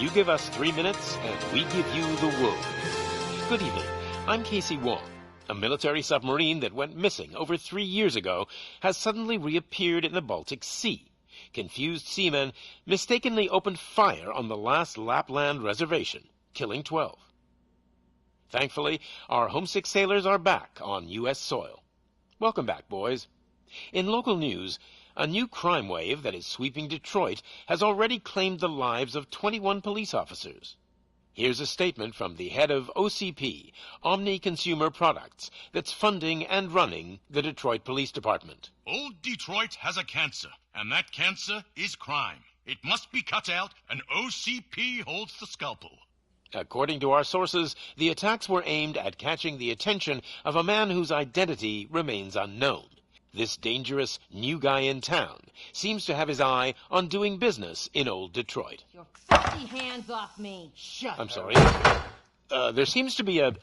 You give us 3 minutes, and we give you the world. Good evening. I'm Casey Wong. A military submarine that went missing over 3 years ago has suddenly reappeared in the Baltic Sea. Confused seamen mistakenly opened fire on the last Lapland reservation, killing 12. Thankfully, our homesick sailors are back on U.S. soil. Welcome back, boys. In local news, a new crime wave that is sweeping Detroit has already claimed the lives of 21 police officers. Here's a statement from the head of OCP, Omni Consumer Products, that's funding and running the Detroit Police Department. Old Detroit has a cancer, and that cancer is crime. It must be cut out, and OCP holds the scalpel. According to our sources, the attacks were aimed at catching the attention of a man whose identity remains unknown. This dangerous new guy in town seems to have his eye on doing business in old Detroit. Your filthy hands off me. Shut I'm sorry. There seems to be a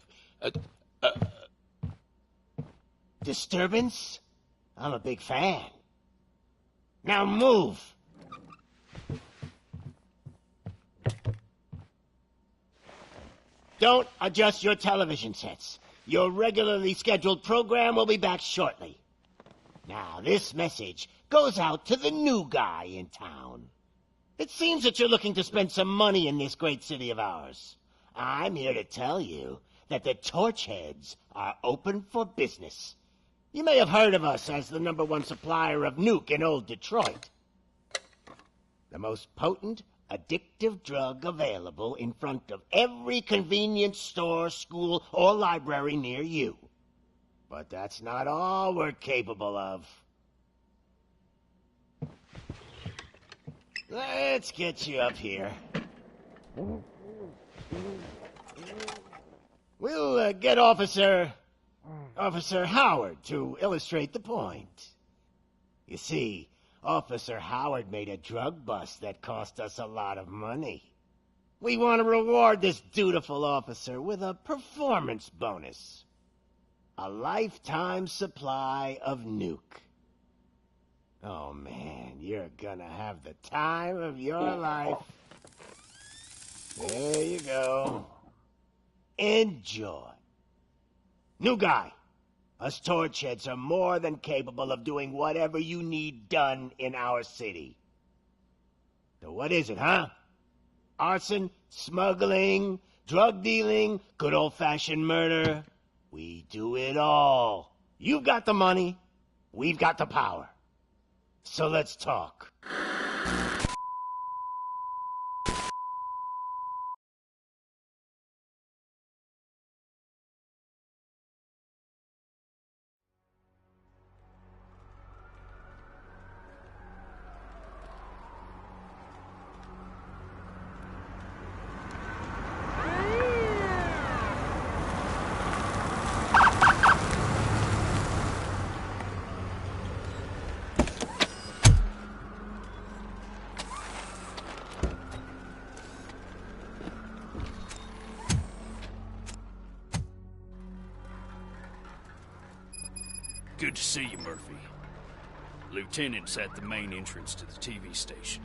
disturbance? I'm a big fan. Now move! Don't adjust your television sets. Your regularly scheduled program will be back shortly. Now, this message goes out to the new guy in town. It seems that you're looking to spend some money in this great city of ours. I'm here to tell you that the Torchheads are open for business. You may have heard of us as the #1 supplier of nuke in old Detroit. The most potent, addictive drug available in front of every convenience store, school, or library near you. But that's not all we're capable of. Let's get you up here. We'll get Officer Howard to illustrate the point. You see, Officer Howard made a drug bust that cost us a lot of money. We want to reward this dutiful officer with a performance bonus. A lifetime supply of nuke. Oh man, you're gonna have the time of your life. There you go. Enjoy. New guy, us Torchheads are more than capable of doing whatever you need done in our city. So what is it, huh? Arson, smuggling, drug dealing, good old-fashioned murder? We do it all. You've got the money, we've got the power. So let's talk. Good to see you, Murphy. Lieutenant's at the main entrance to the TV station.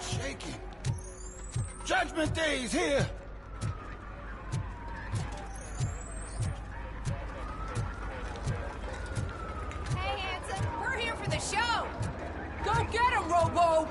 Shaking. Judgment Day is here! Hey, handsome, we're here for the show! Go get him, Robo!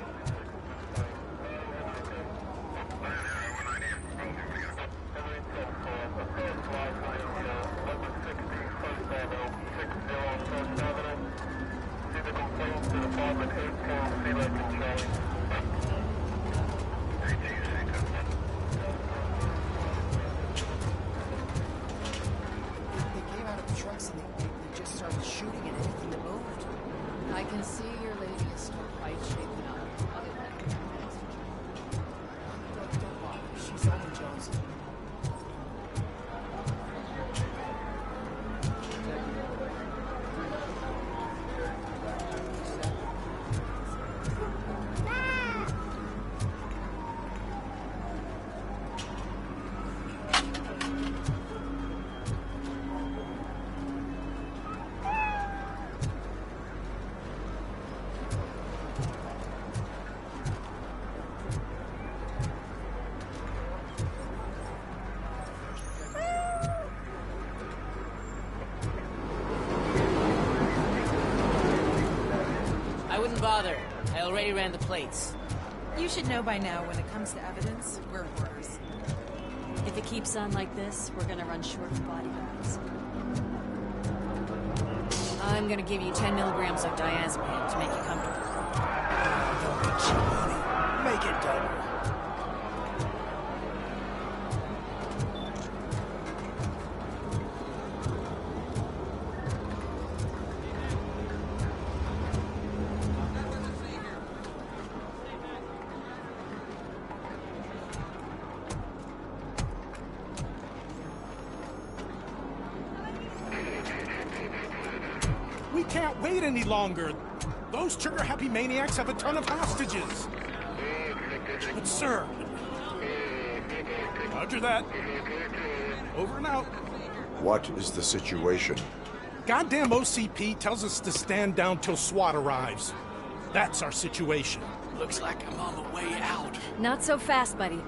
bother. I already ran the plates. You should know by now when it comes to evidence, we're hoarders. If it keeps on like this, we're gonna run short of bodyguards. I'm gonna give you 10 milligrams of diazepam to make you comfortable. Don't be cheap, honey. Make it double. We can't wait any longer. Those trigger-happy maniacs have a ton of hostages. But, sir... Roger that. Over and out. What is the situation? Goddamn OCP tells us to stand down till SWAT arrives. That's our situation. Looks like I'm on the way out. Not so fast, buddy.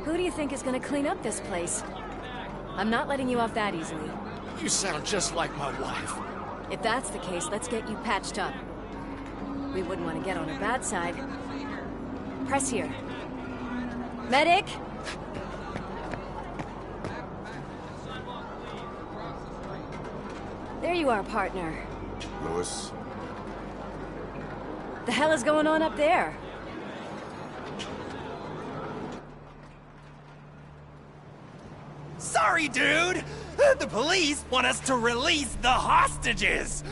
Who do you think is gonna clean up this place? I'm not letting you off that easily. You sound just like my wife. If that's the case, let's get you patched up. We wouldn't want to get on her bad side. Press here. Medic! There you are, partner. Lewis? The hell is going on up there? Sorry, dude! The police want us to release the hostages!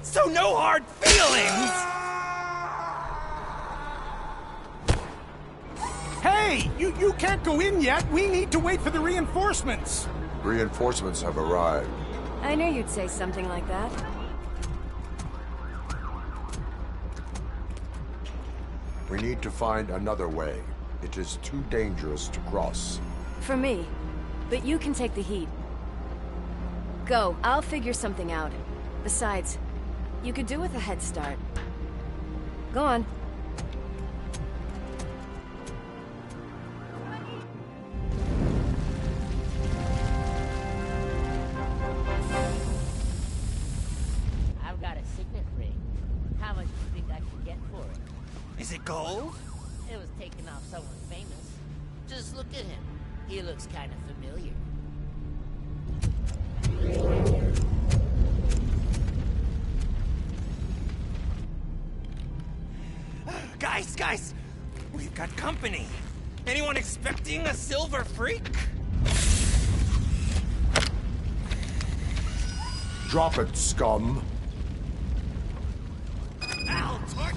So no hard feelings! Hey! You can't go in yet! We need to wait for the reinforcements! Reinforcements have arrived. I knew you'd say something like that. We need to find another way. It is too dangerous to cross. For me. But you can take the heat. Go, I'll figure something out. Besides, you could do with a head start. Go on. I've got a signet ring. How much do you think I can get for it? Is it gold? It was taken off someone famous. Just look at him. He looks kind of familiar. Guys! We've got company. Anyone expecting a silver freak? Drop it, scum! I'll torch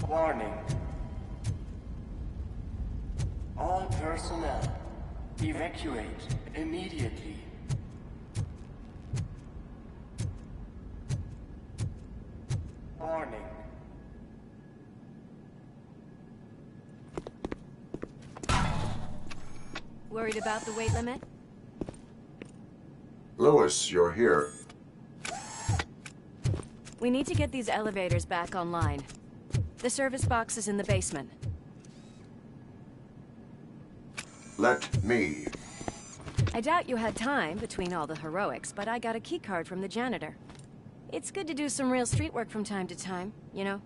Warning. All personnel, evacuate immediately. Warning. Worried about the weight limit? Lewis, you're here. We need to get these elevators back online. The service box is in the basement. Let me. I doubt you had time between all the heroics, but I got a keycard from the janitor. It's good to do some real street work from time to time, you know?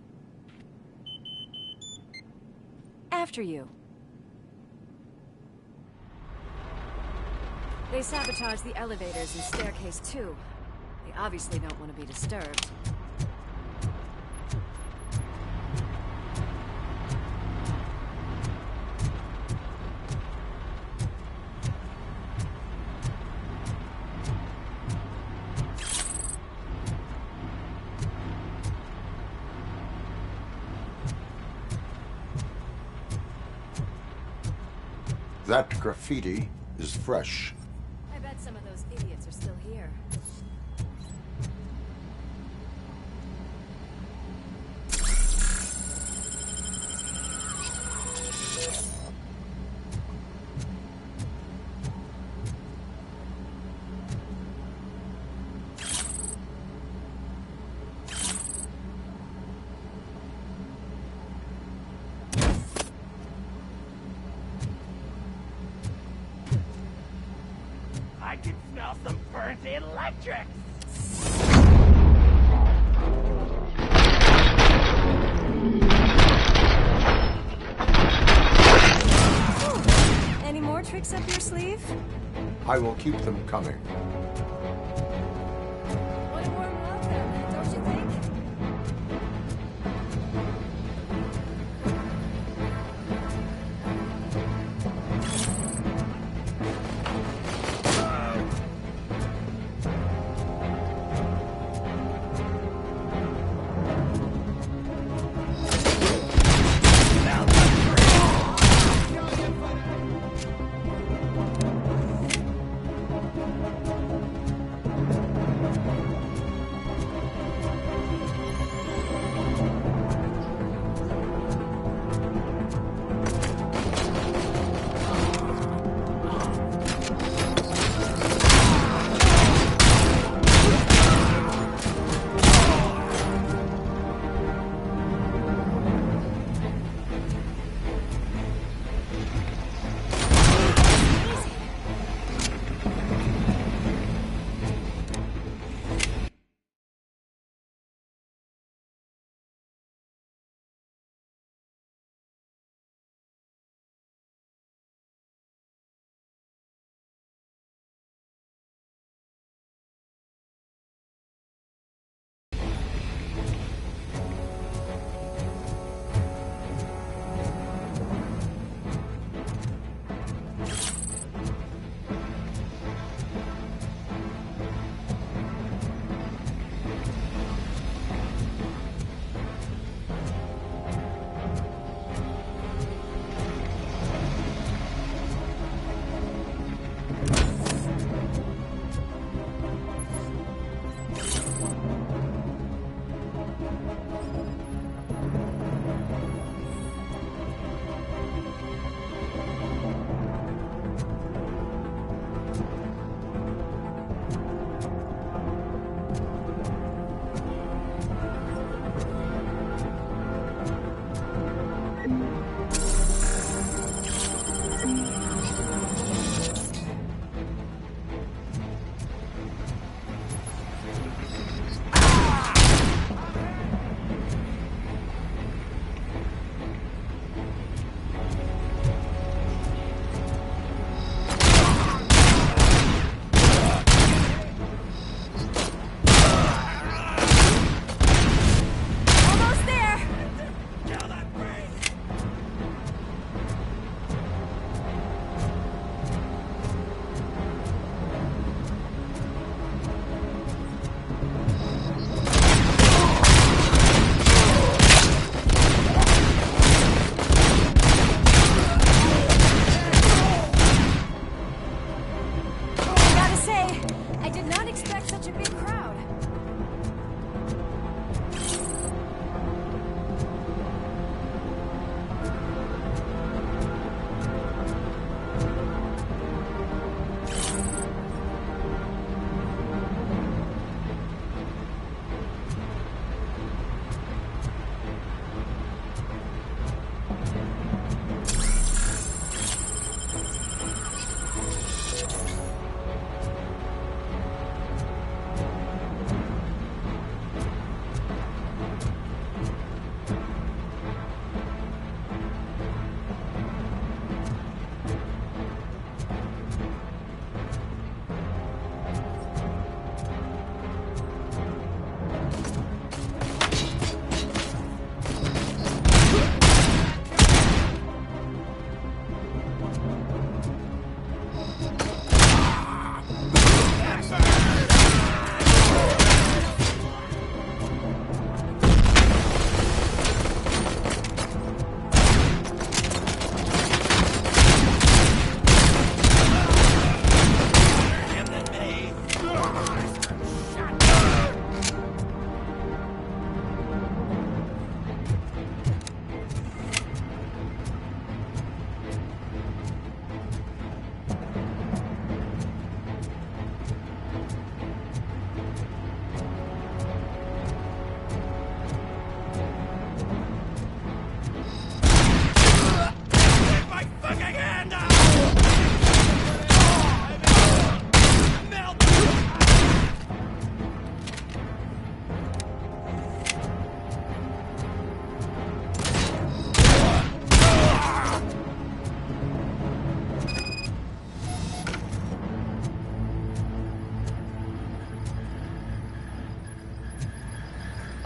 After you. They sabotaged the elevators and staircase too. They obviously don't want to be disturbed. That graffiti is fresh. I bet some of those idiots are still here. I can smell some burnt electric! Any more tricks up your sleeve? I will keep them coming. What a warm welcome, don't you think?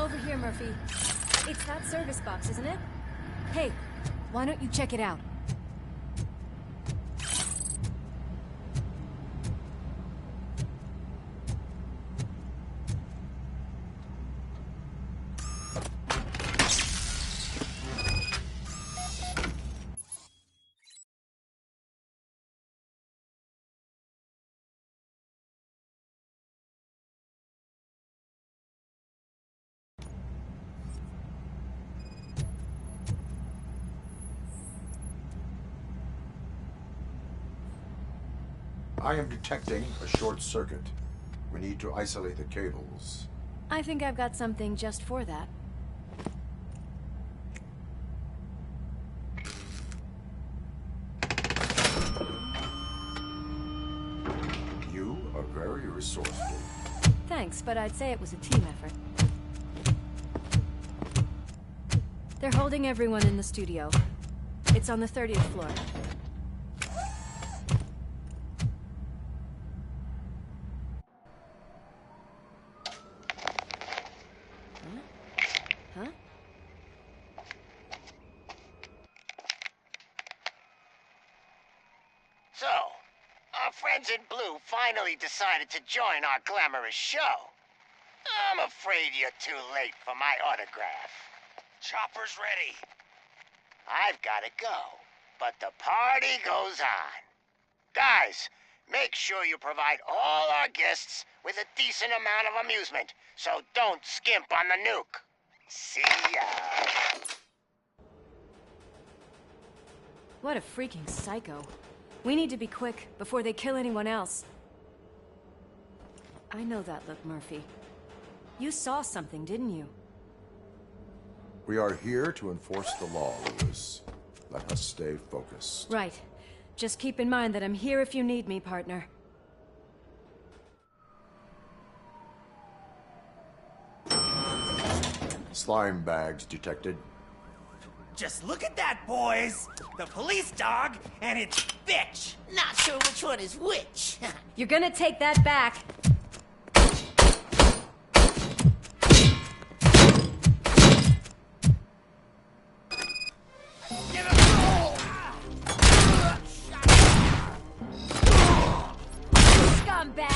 Over here, Murphy. It's that service box, isn't it? Hey, why don't you check it out? I am detecting a short circuit. We need to isolate the cables. I think I've got something just for that. You are very resourceful. Thanks, but I'd say it was a team effort. They're holding everyone in the studio. It's on the 30th floor. Huh? So, our friends in blue finally decided to join our glamorous show. I'm afraid you're too late for my autograph. Chopper's ready. I've got to go, but the party goes on. Guys, make sure you provide all our guests with a decent amount of amusement, so don't skimp on the nuke. See ya. What a freaking psycho. We need to be quick before they kill anyone else. I know that look, Murphy. You saw something, didn't you? We are here to enforce the law, Louis. Let us stay focused. Right. Just keep in mind that I'm here if you need me, partner. Slime bags detected. Just look at that, boys! The police dog and its bitch! Not sure which one is which. You're gonna take that back. Scumbag!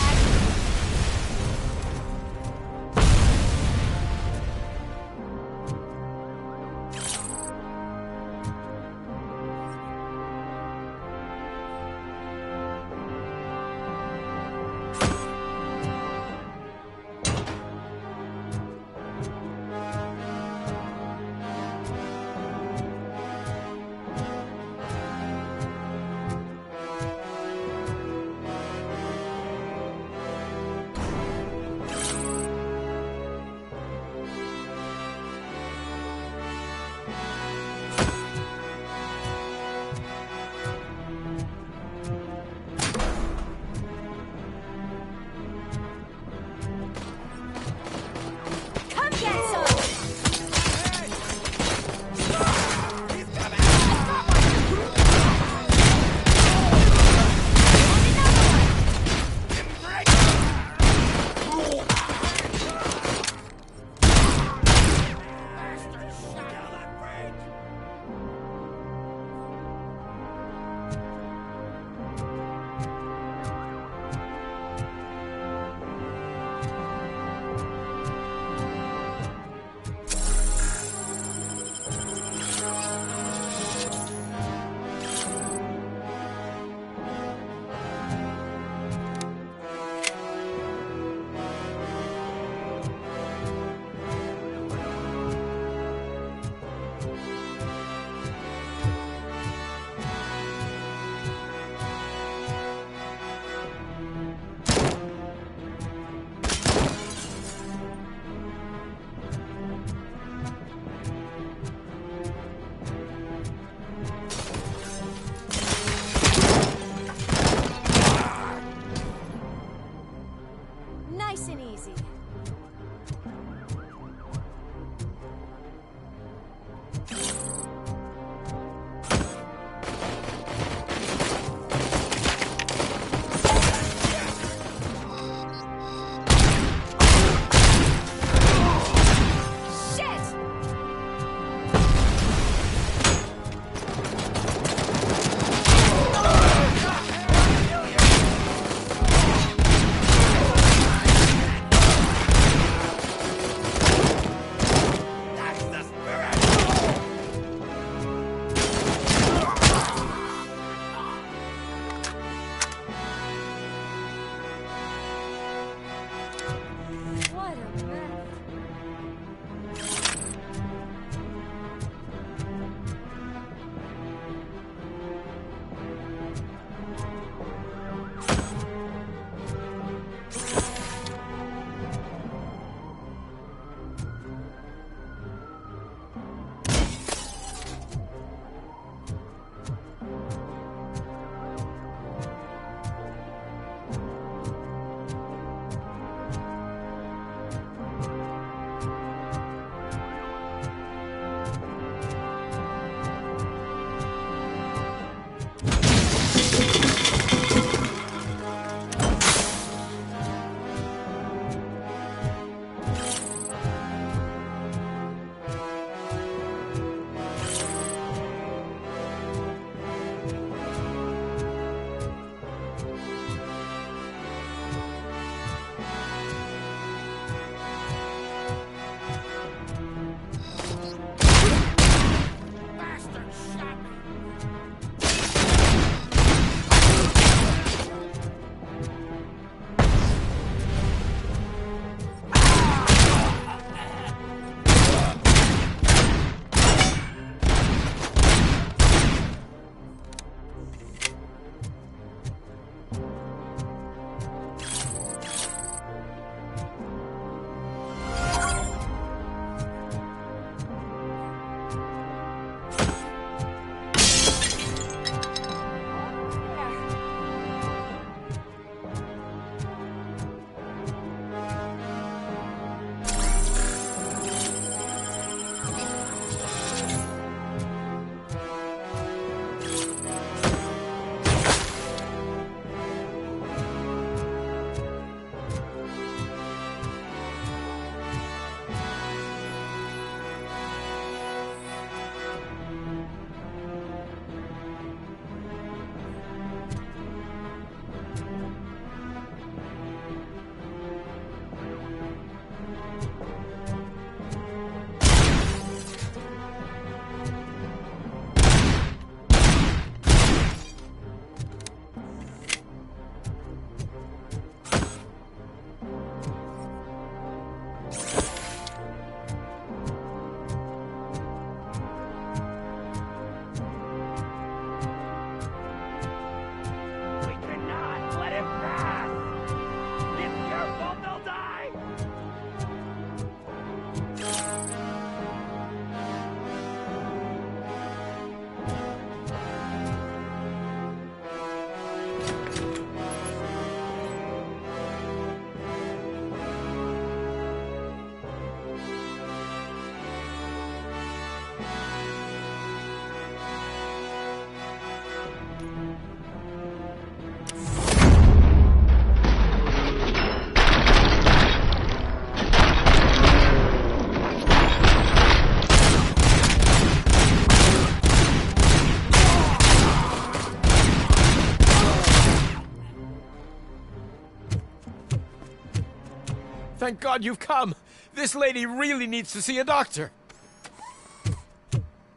Thank God you've come. This lady really needs to see a doctor.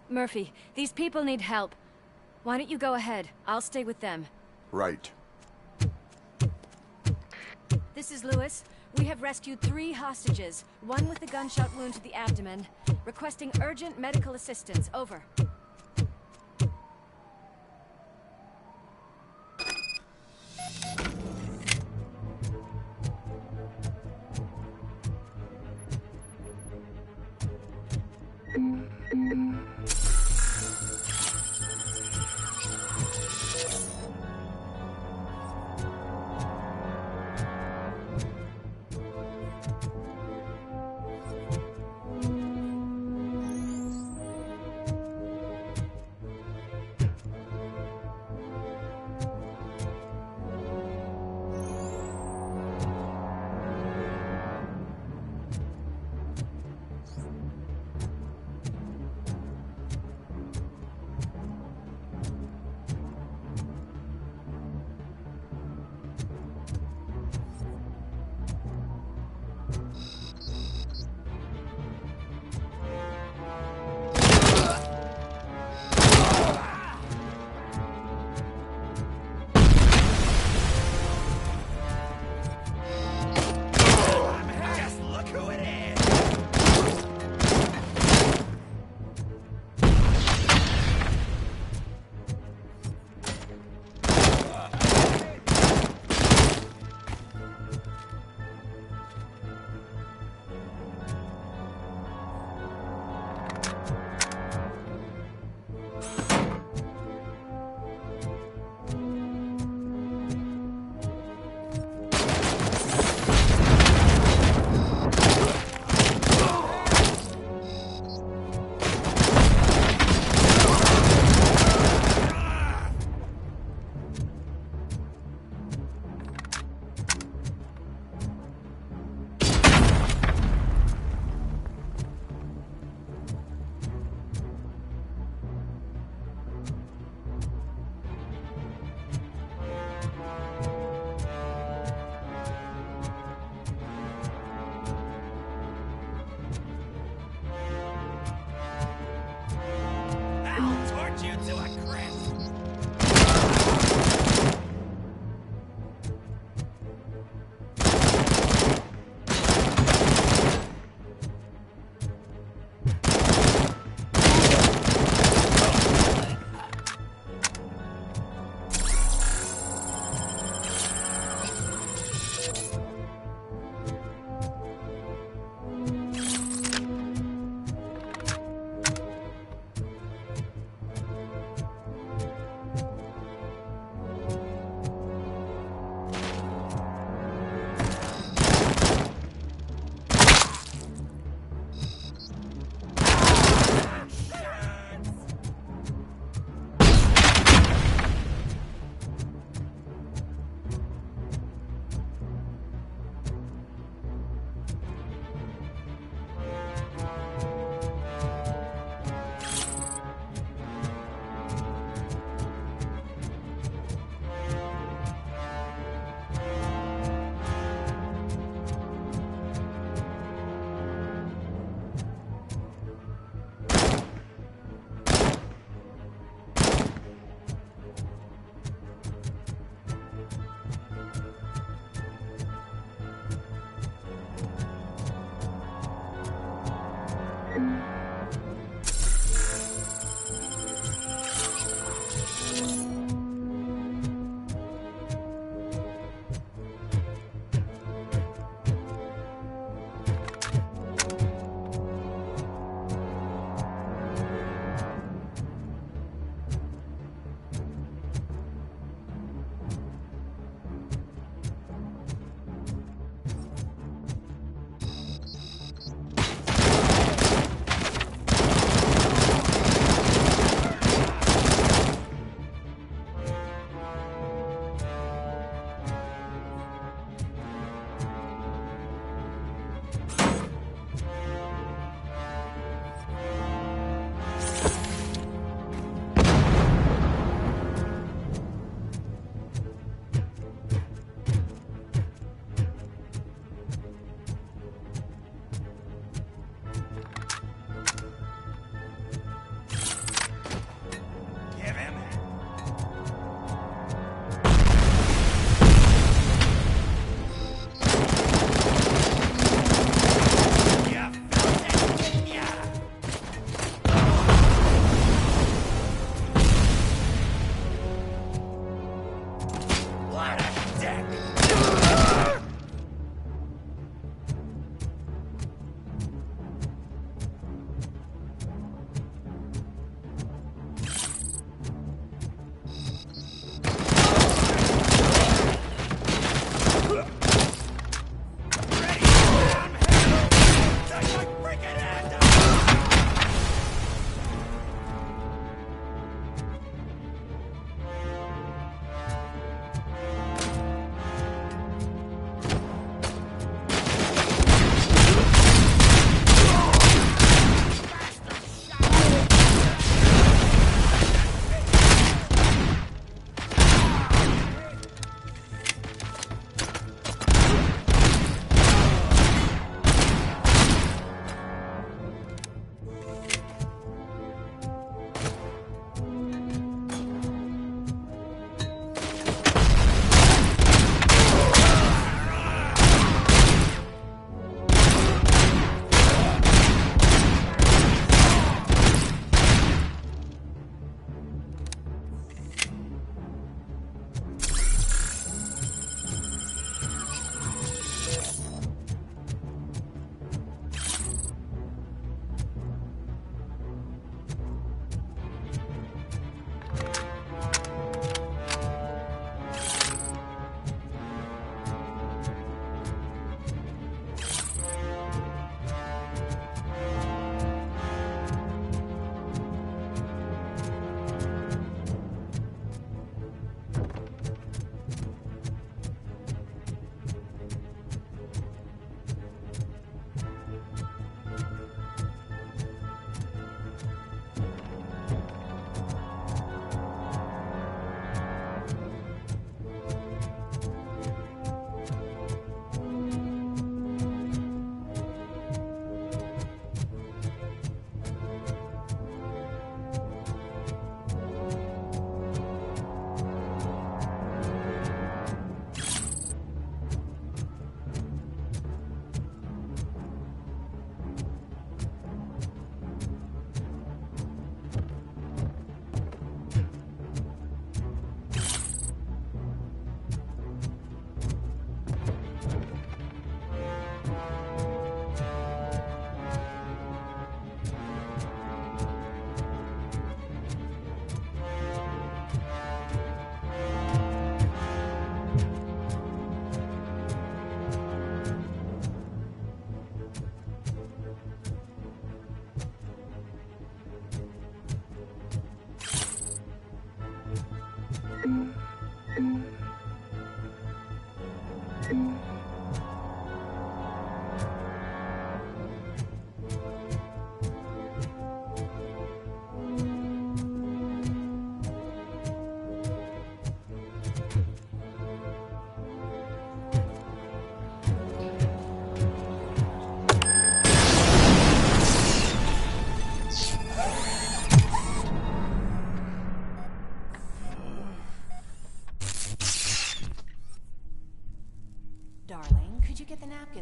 Murphy, these people need help. Why don't you go ahead? I'll stay with them. Right. This is Lewis. We have rescued 3 hostages, one with a gunshot wound to the abdomen, requesting urgent medical assistance. Over.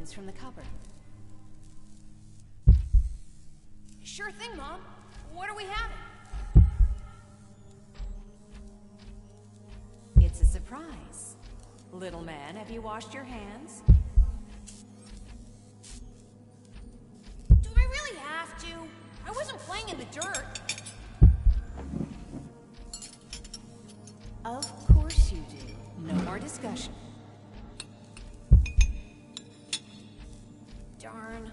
specimens from the cupboard. Sure thing, Mom. What are we having? It's a surprise. Little man, have you washed your hands? Do I really have to? I wasn't playing in the dirt. Of course you do. No more discussion. Darn.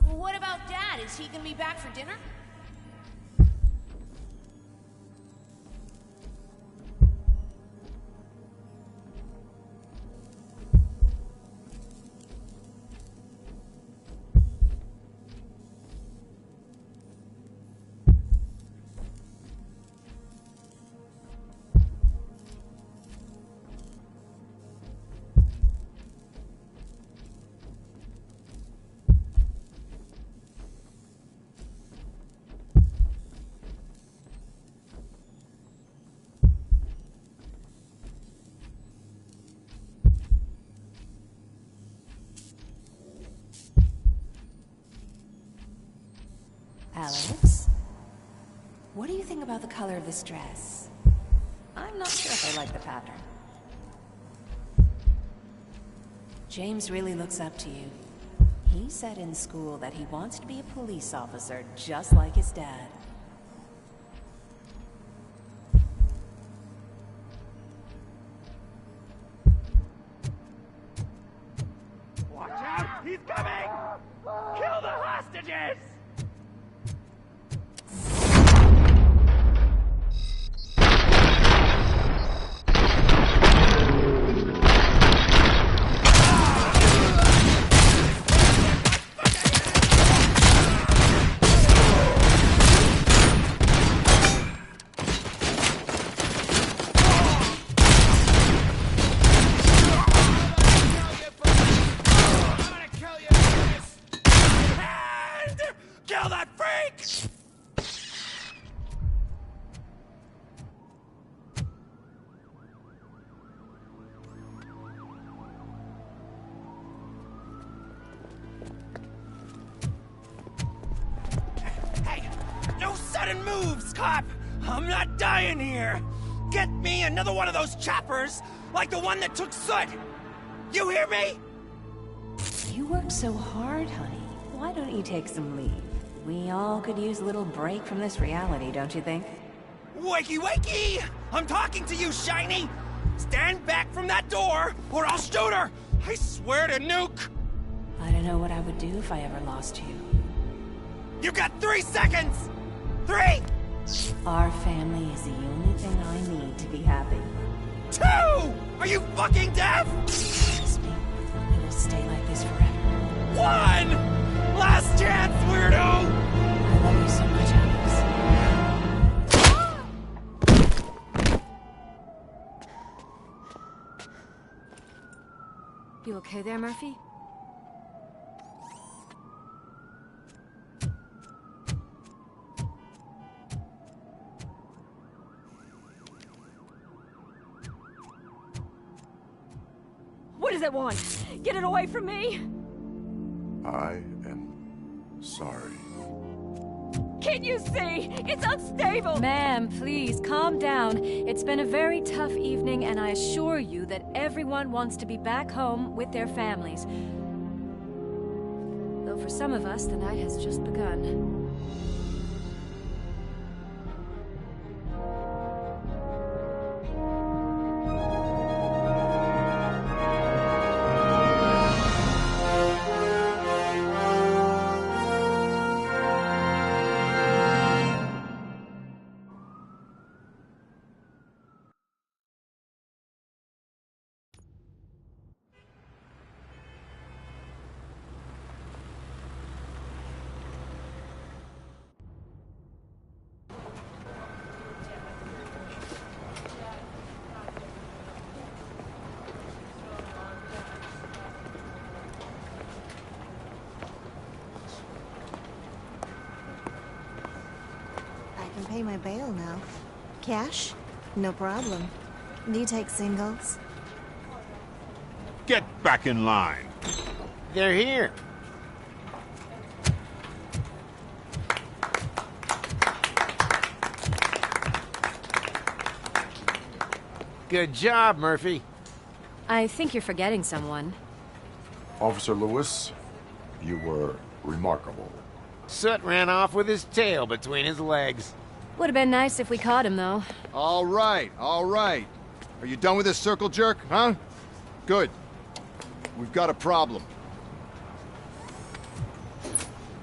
What about Dad? Is he gonna be back for dinner? Alex? What do you think about the color of this dress? I'm not sure if I like the pattern. James really looks up to you. He said in school that he wants to be a police officer just like his dad. Watch out! He's coming! Kill the hostages! Kill that freak! Hey, no sudden moves, cop! I'm not dying here! Get me another one of those choppers, like the one that took Soot! You hear me? You work so hard, honey. Why don't you take some leave? We all could use a little break from this reality, don't you think? Wakey, wakey! I'm talking to you, Shiny! Stand back from that door, or I'll shoot her! I swear to nuke! I don't know what I would do if I ever lost you. You got 3 seconds! 3! Our family is the only thing I need to be happy. 2! Are you fucking deaf? Trust me, it will stay like this forever. 1! Last chance, weirdo! I love you so much, Alex. You okay there, Murphy? What does it want? Get it away from me! I am sorry. Can't you see? It's unstable! Ma'am, please, calm down. It's been a very tough evening, and I assure you that everyone wants to be back home with their families. Though for some of us, the night has just begun. Pay my bail now. Cash? No problem. Do you take singles? Get back in line. They're here. Good job, Murphy. I think you're forgetting someone. Officer Lewis, you were remarkable. Soot ran off with his tail between his legs. Would have been nice if we caught him, though. All right, all right. Are you done with this circle jerk, huh? Good. We've got a problem.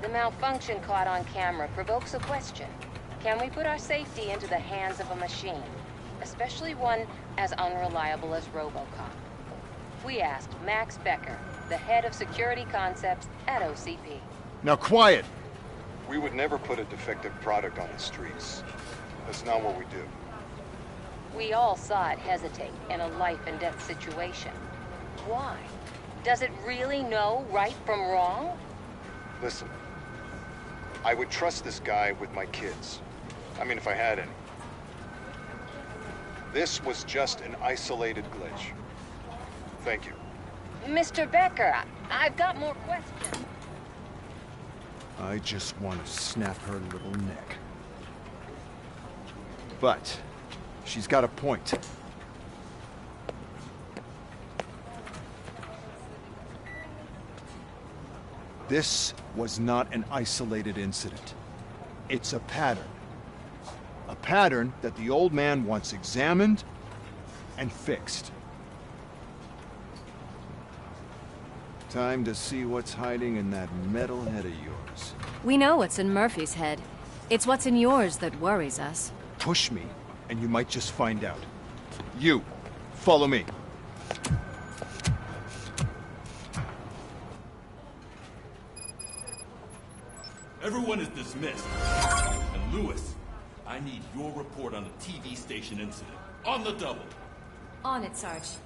The malfunction caught on camera provokes a question. Can we put our safety into the hands of a machine? Especially one as unreliable as Robocop. We asked Max Becker, the head of security concepts at OCP. Now quiet! We would never put a defective product on the streets. That's not what we do. We all saw it hesitate in a life-and-death situation. Why? Does it really know right from wrong? Listen, I would trust this guy with my kids. I mean, if I had any. This was just an isolated glitch. Thank you. Mr. Becker, I've got more questions. I just want to snap her little neck. But she's got a point. This was not an isolated incident. It's a pattern. A pattern that the old man wants examined and fixed. Time to see what's hiding in that metal head of yours. We know what's in Murphy's head. It's what's in yours that worries us. Push me, and you might just find out. You, follow me. Everyone is dismissed. And Lewis, I need your report on the TV station incident. On the double. On it, Sarge.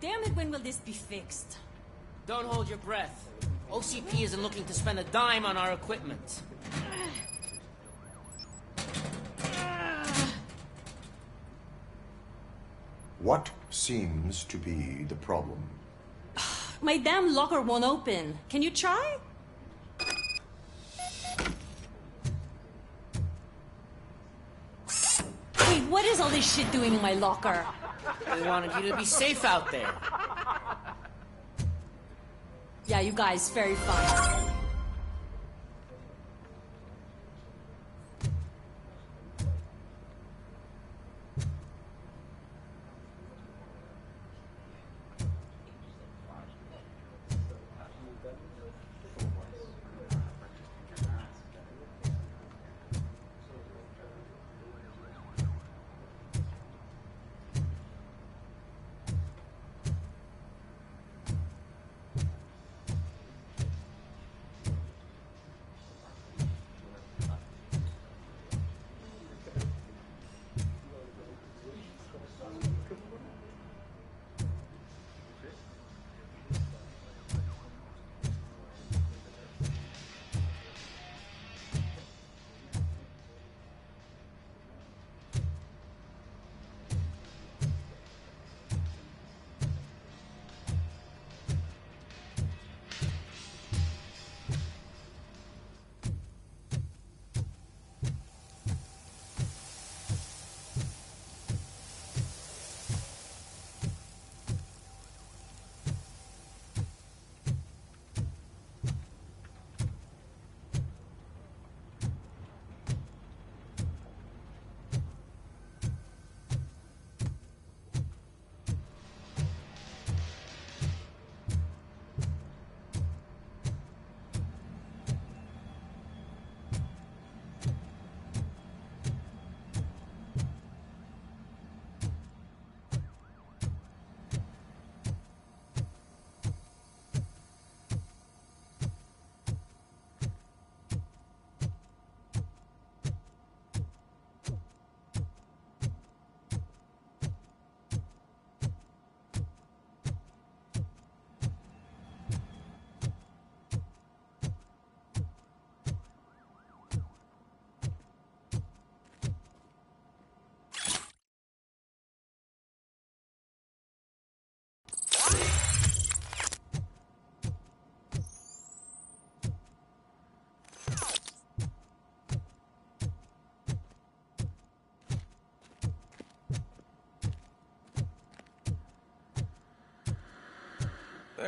Damn it, when will this be fixed? Don't hold your breath. OCP isn't looking to spend a dime on our equipment. What seems to be the problem? My damn locker won't open. Can you try? Wait, what is all this shit doing in my locker? We wanted you to be safe out there. Yeah, you guys, very fun.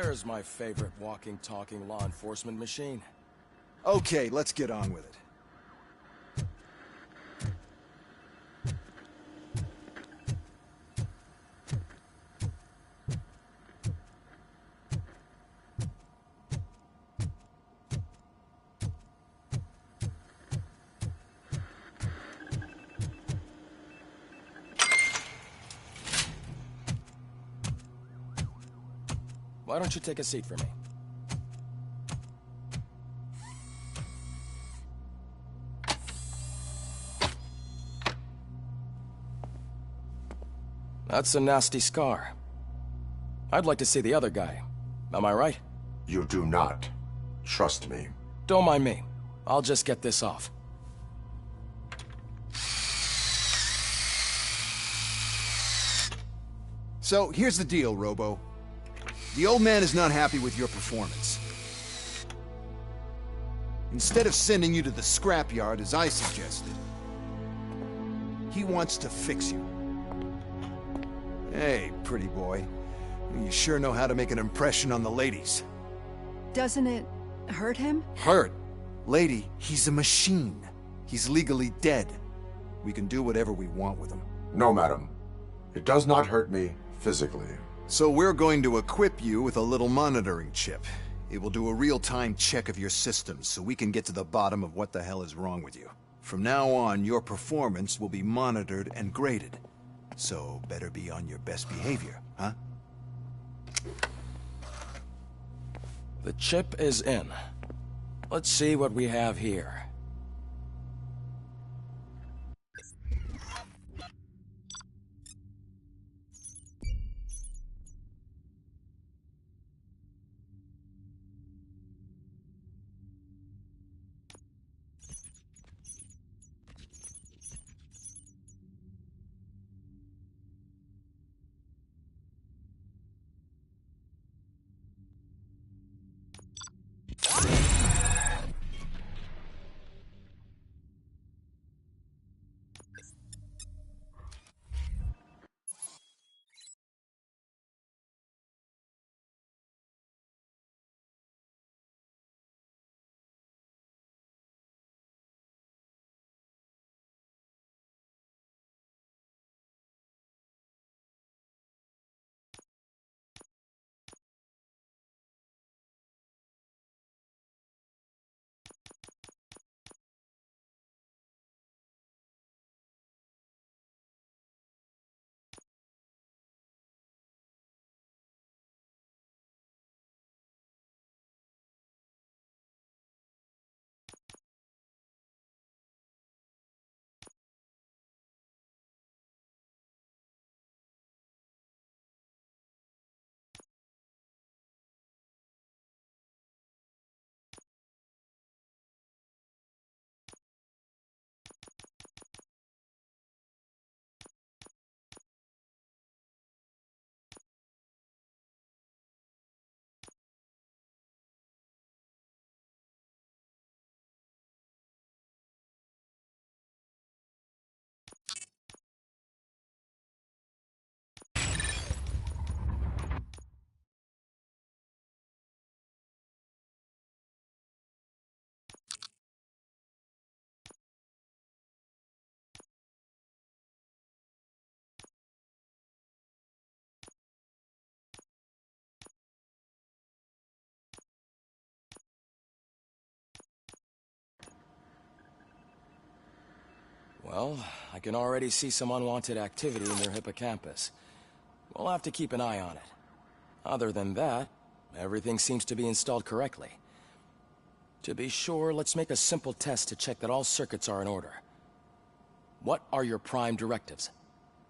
There's my favorite walking, talking law enforcement machine. Okay, let's get on with it. Why don't you take a seat for me? That's a nasty scar. I'd like to see the other guy. Am I right? You do not. Trust me. Don't mind me. I'll just get this off. So, here's the deal, Robo. The old man is not happy with your performance. Instead of sending you to the scrapyard, as I suggested, he wants to fix you. Hey, pretty boy. You sure know how to make an impression on the ladies. Doesn't it hurt him? Hurt? Lady, he's a machine. He's legally dead. We can do whatever we want with him. No, madam. It does not hurt me physically. So we're going to equip you with a little monitoring chip. It will do a real-time check of your systems so we can get to the bottom of what the hell is wrong with you. From now on, your performance will be monitored and graded. So better be on your best behavior, huh? The chip is in. Let's see what we have here. Well, I can already see some unwanted activity in their hippocampus. We'll have to keep an eye on it. Other than that, everything seems to be installed correctly. To be sure, let's make a simple test to check that all circuits are in order. What are your prime directives?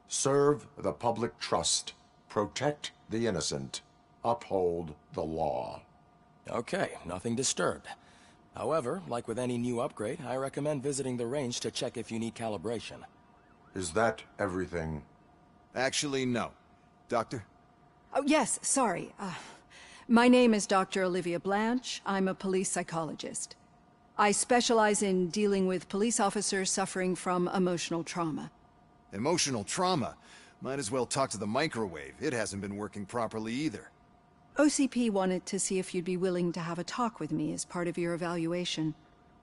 Serve the public trust. Protect the innocent. Uphold the law. Okay, nothing disturbed. However, like with any new upgrade, I recommend visiting the range to check if you need calibration. Is that everything? Actually, no. Doctor? Oh, yes, sorry. My name is Dr. Olivia Blanche. I'm a police psychologist. I specialize in dealing with police officers suffering from emotional trauma. Emotional trauma? Might as well talk to the microwave. It hasn't been working properly either. OCP wanted to see if you'd be willing to have a talk with me as part of your evaluation.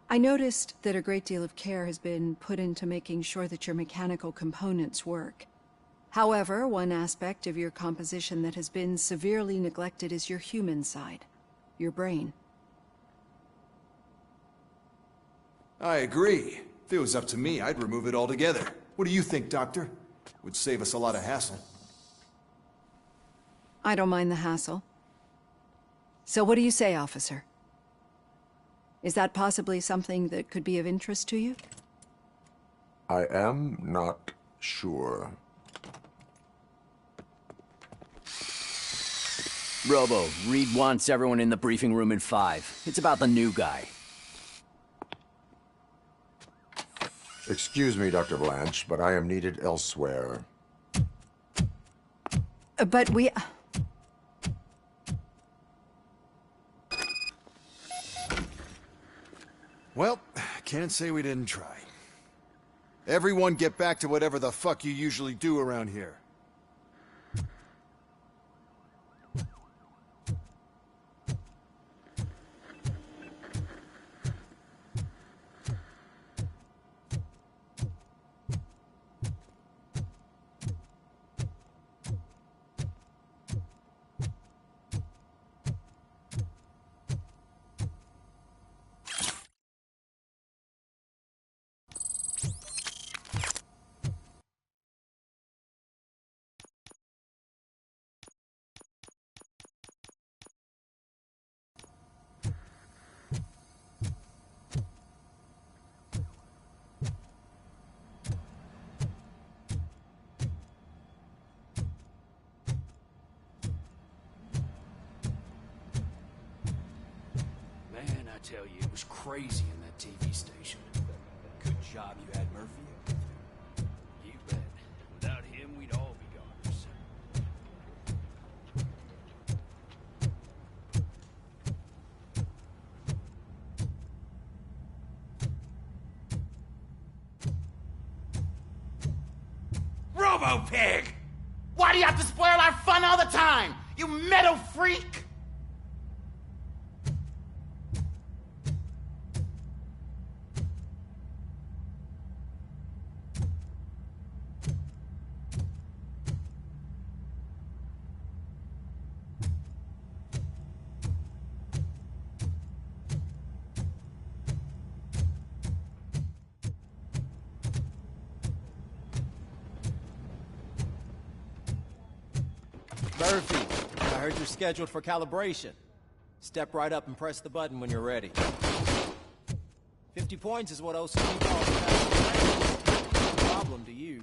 I noticed that a great deal of care has been put into making sure that your mechanical components work. However, one aspect of your composition that has been severely neglected is your human side, your brain. I agree. If it was up to me, I'd remove it altogether. What do you think, Doctor? Would save us a lot of hassle. I don't mind the hassle. So what do you say, officer? Is that possibly something that could be of interest to you? I am not sure. Robo, Reed wants everyone in the briefing room in 5. It's about the new guy. Excuse me, Dr. Blanche, but I am needed elsewhere. But we... Well, can't say we didn't try. Everyone get back to whatever the fuck you usually do around here. Man, I tell you, it was crazy in that TV station. Good job you had Murphy. You bet. Without him, we'd all be goners. Robo-Pig! Why do you have to spoil our fun all the time? You metal freak! Murphy, I heard you're scheduled for calibration. Step right up and press the button when you're ready. 50 points is what OCP calls a problem to you.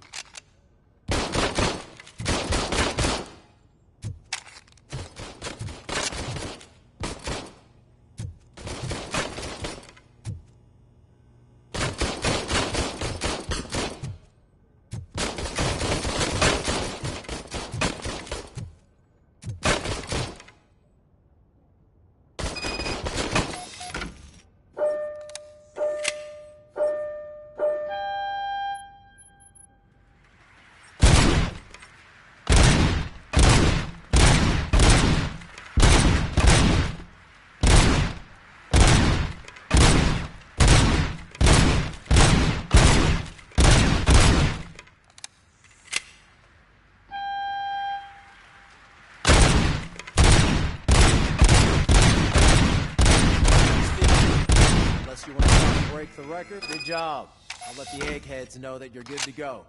You want to break the record? Good job. I'll let the eggheads know that you're good to go.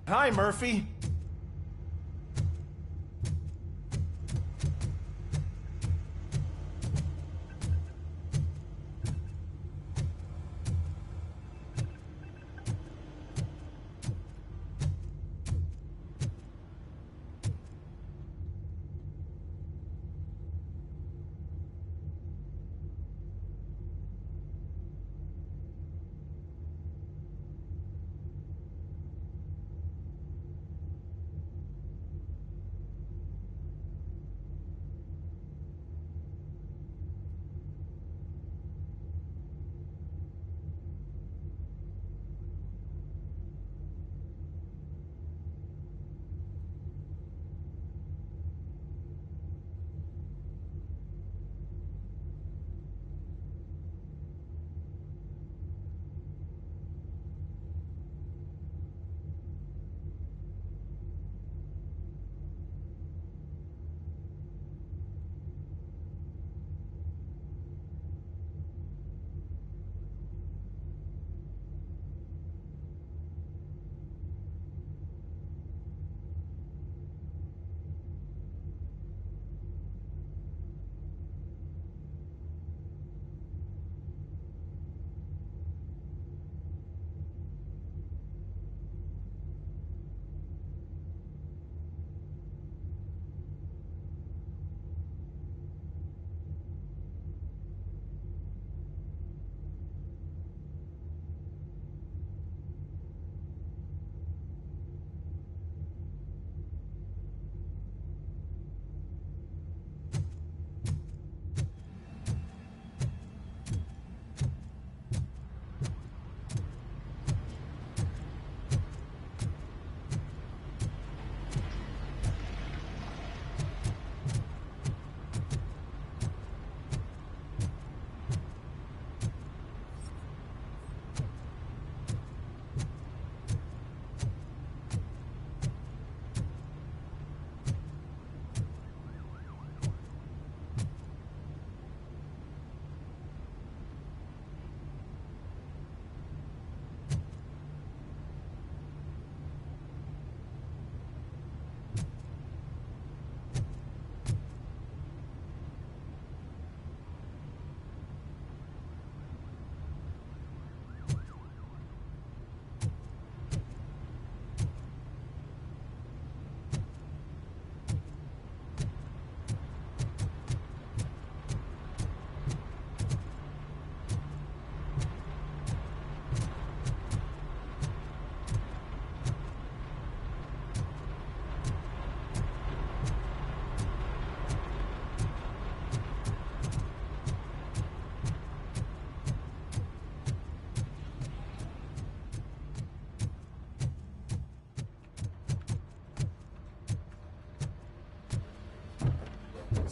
Hi, Murphy.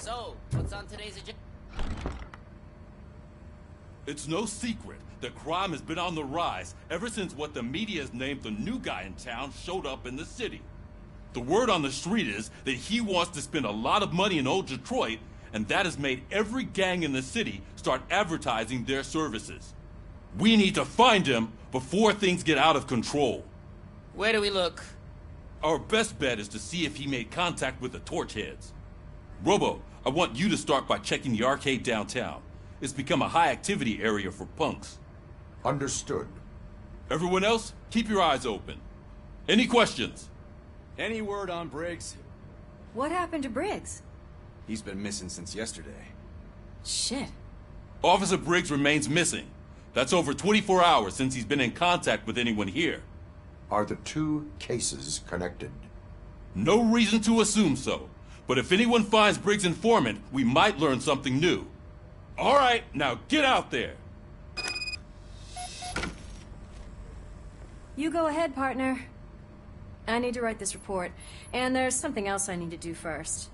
So, what's on today's agenda? It's no secret that crime has been on the rise ever since what the media has named the new guy in town showed up in the city. The word on the street is that he wants to spend a lot of money in old Detroit, and that has made every gang in the city start advertising their services. We need to find him before things get out of control. Where do we look? Our best bet is to see if he made contact with the Torchheads. Robo, I want you to start by checking the arcade downtown. It's become a high-activity area for punks. Understood. Everyone else, keep your eyes open. Any questions? Any word on Briggs? What happened to Briggs? He's been missing since yesterday. Shit. Officer Briggs remains missing. That's over 24 hours since he's been in contact with anyone here. Are the two cases connected? No reason to assume so. But if anyone finds Briggs' informant, we might learn something new. All right, now get out there. You go ahead, partner. I need to write this report, and there's something else I need to do first.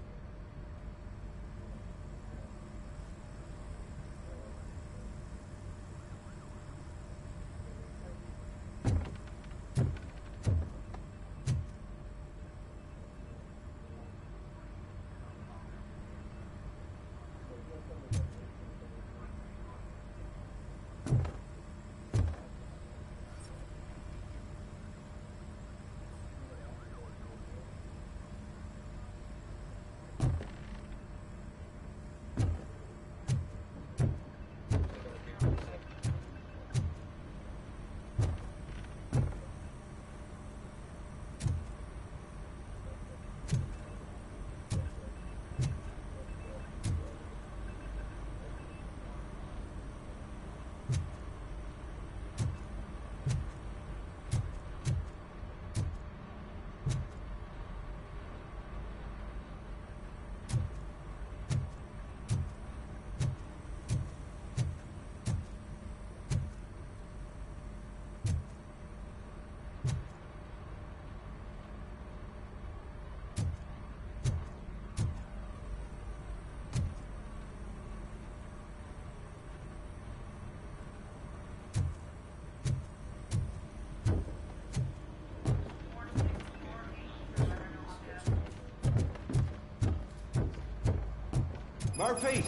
Murphy,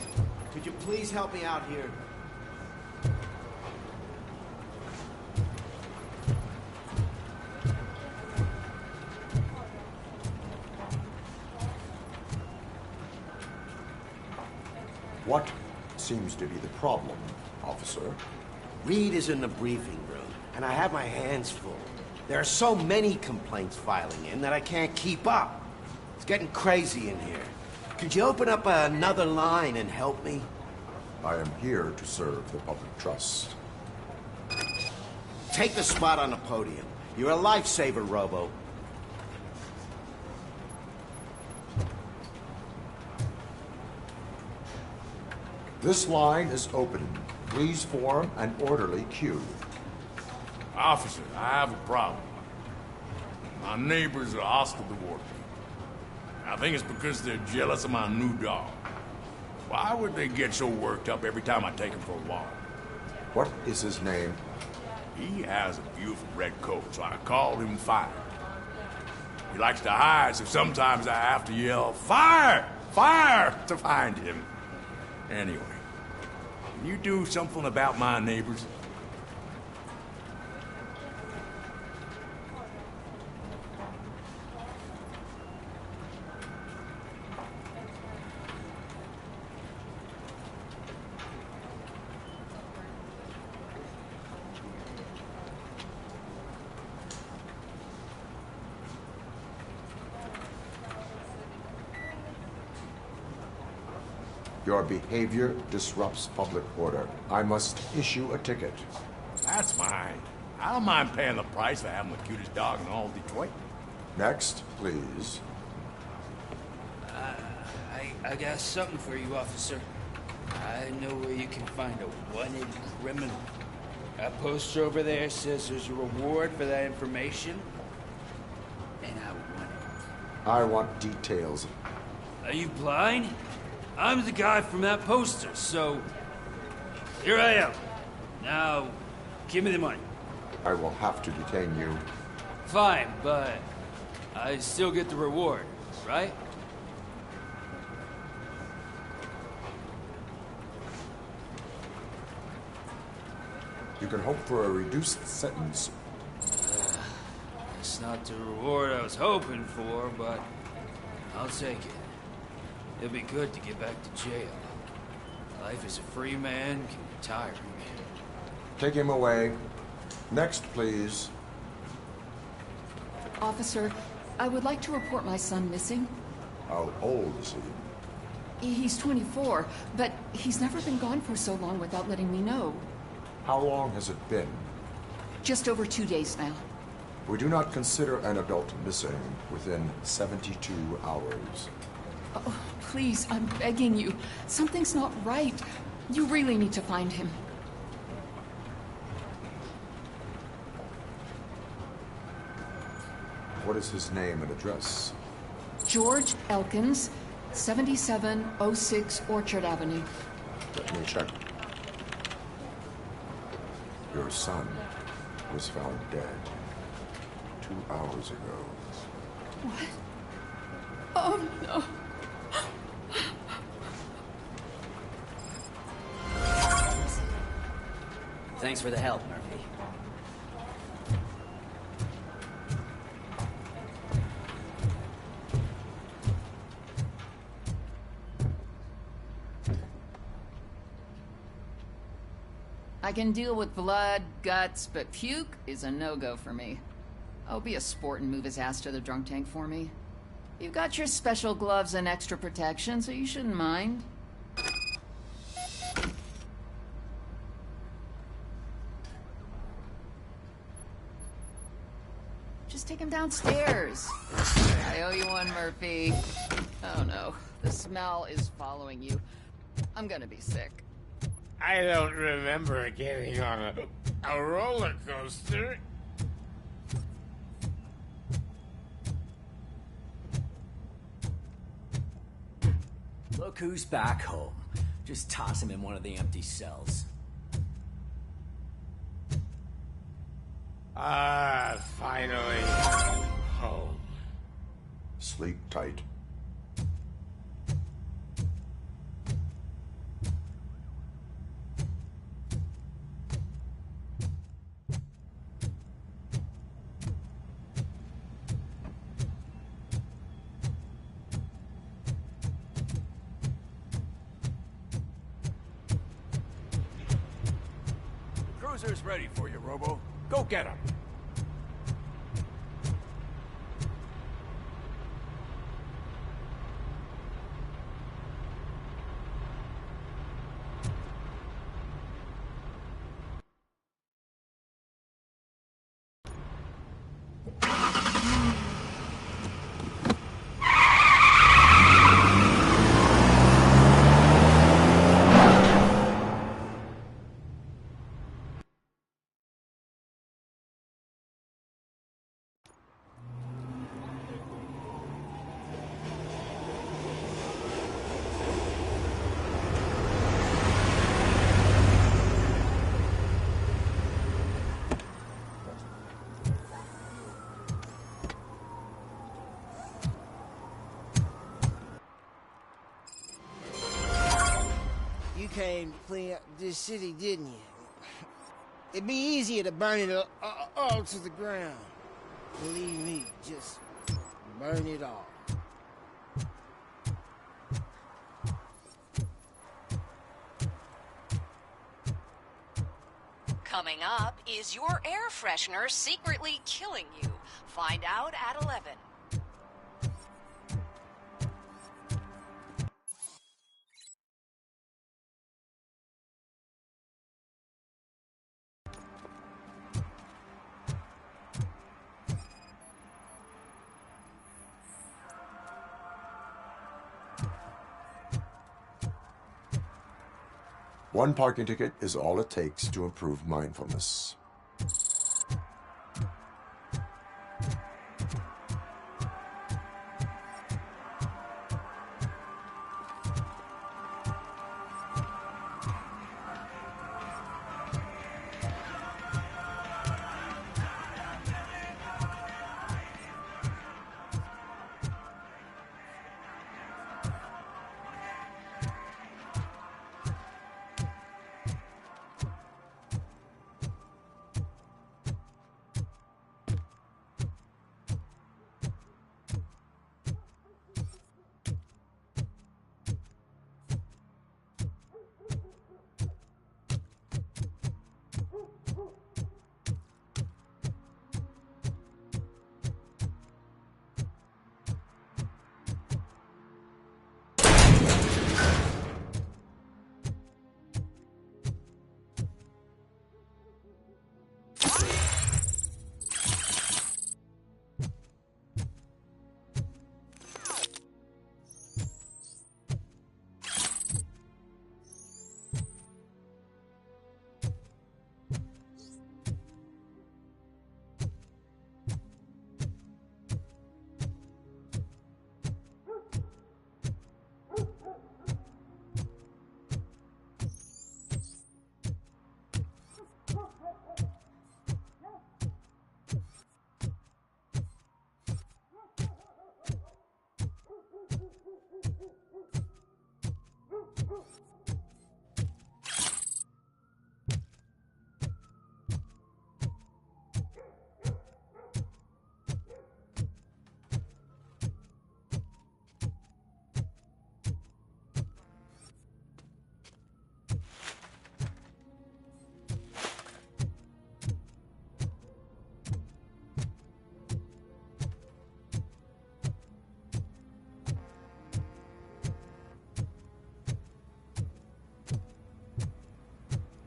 could you please help me out here? What seems to be the problem, officer? Reed is in the briefing room, and I have my hands full. There are so many complaints filing in that I can't keep up. It's getting crazy in here. Could you open up another line and help me? I am here to serve the public trust. Take the spot on the podium. You're a lifesaver, Robo. This line is open. Please form an orderly queue. Officer, I have a problem. My neighbors are hostile toward me. I think it's because they're jealous of my new dog. Why would they get so worked up every time I take him for a walk? What is his name? He has a beautiful red coat, so I called him Fire. He likes to hide, so sometimes I have to yell, "Fire! Fire!" to find him. Anyway, can you do something about my neighbors? Your behavior disrupts public order. I must issue a ticket. That's fine. I don't mind paying the price for having the cutest dog in all Detroit. Next, please. I got something for you, officer. I know where you can find a wanted criminal. That poster over there says there's a reward for that information, and I want it. I want details. Are you blind? I'm the guy from that poster, so here I am. Now, give me the money. I will have to detain you. Fine, but I still get the reward, right? You can hope for a reduced sentence. It's not the reward I was hoping for, but I'll take it. It'll be good to get back to jail. Life as a free man can be tiring. Take him away. Next, please. Officer, I would like to report my son missing. How old is he? He's 24, but he's never been gone for so long without letting me know. How long has it been? Just over 2 days now. We do not consider an adult missing within 72 hours. Oh, please, I'm begging you. Something's not right. You really need to find him. What is his name and address? George Elkins, 7706 Orchard Avenue. Let me check. Your son was found dead 2 hours ago. What? Oh, no. Thanks for the help, Murphy. I can deal with blood, guts, but puke is a no-go for me. I'll be a sport and move his ass to the drunk tank for me. You've got your special gloves and extra protection, so you shouldn't mind. Just take him downstairs. I owe you one, Murphy. Oh no, the smell is following you. I'm gonna be sick. I don't remember getting on a roller coaster. Look who's back home. Just toss him in one of the empty cells. Finally. Home. Sleep tight. cruiser's ready for you, Robo. Go get him. You came to clean up this city, didn't you? It'd be easier to burn it all to the ground. Believe me, just burn it all. Coming up, is your air freshener secretly killing you? Find out at 11. One parking ticket is all it takes to improve mindfulness.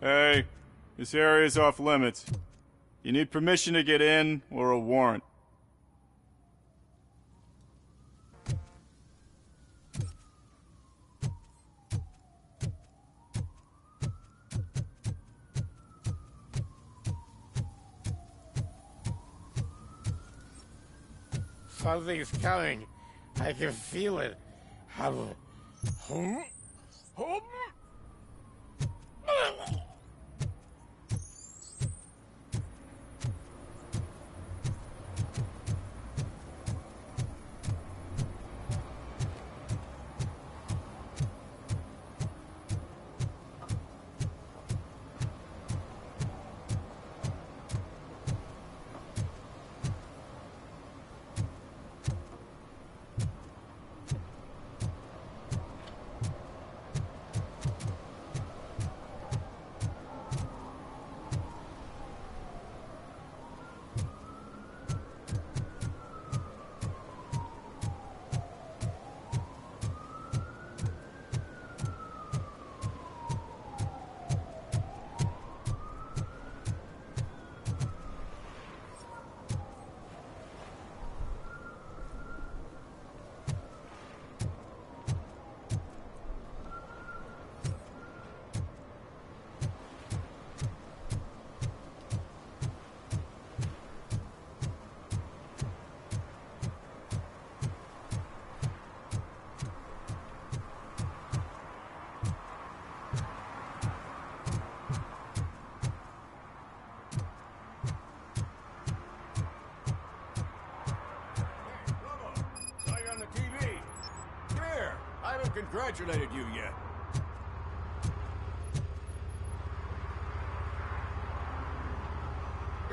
Hey, this area is off limits. You need permission to get in or a warrant. Something's coming. I can feel it. congratulated you yet.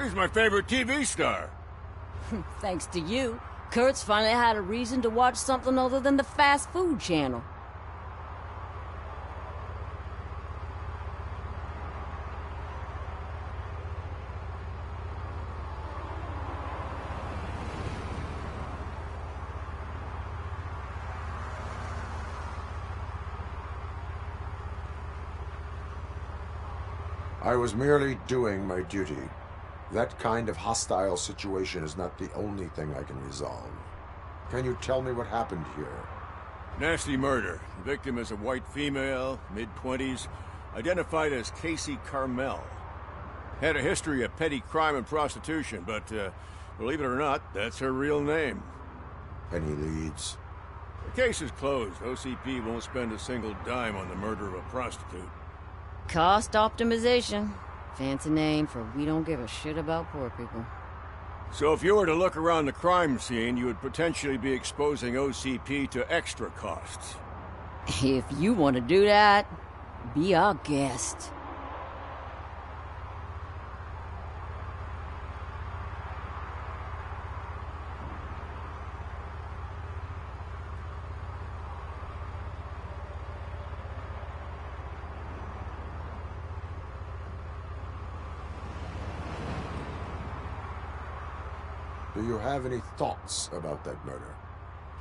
He's my favorite TV star. Thanks to you, Kurt's finally had a reason to watch something other than the fast food channel. I was merely doing my duty. That kind of hostile situation is not the only thing I can resolve. Can you tell me what happened here? Nasty murder. The victim is a white female, mid-20s, identified as Casey Carmel. Had a history of petty crime and prostitution, but believe it or not, that's her real name. Any leads? The case is closed. OCP won't spend a single dime on the murder of a prostitute. Cost optimization. Fancy name for we don't give a shit about poor people. So if you were to look around the crime scene, you would potentially be exposing OCP to extra costs. If you want to do that, be our guest. Do you have any thoughts about that murder?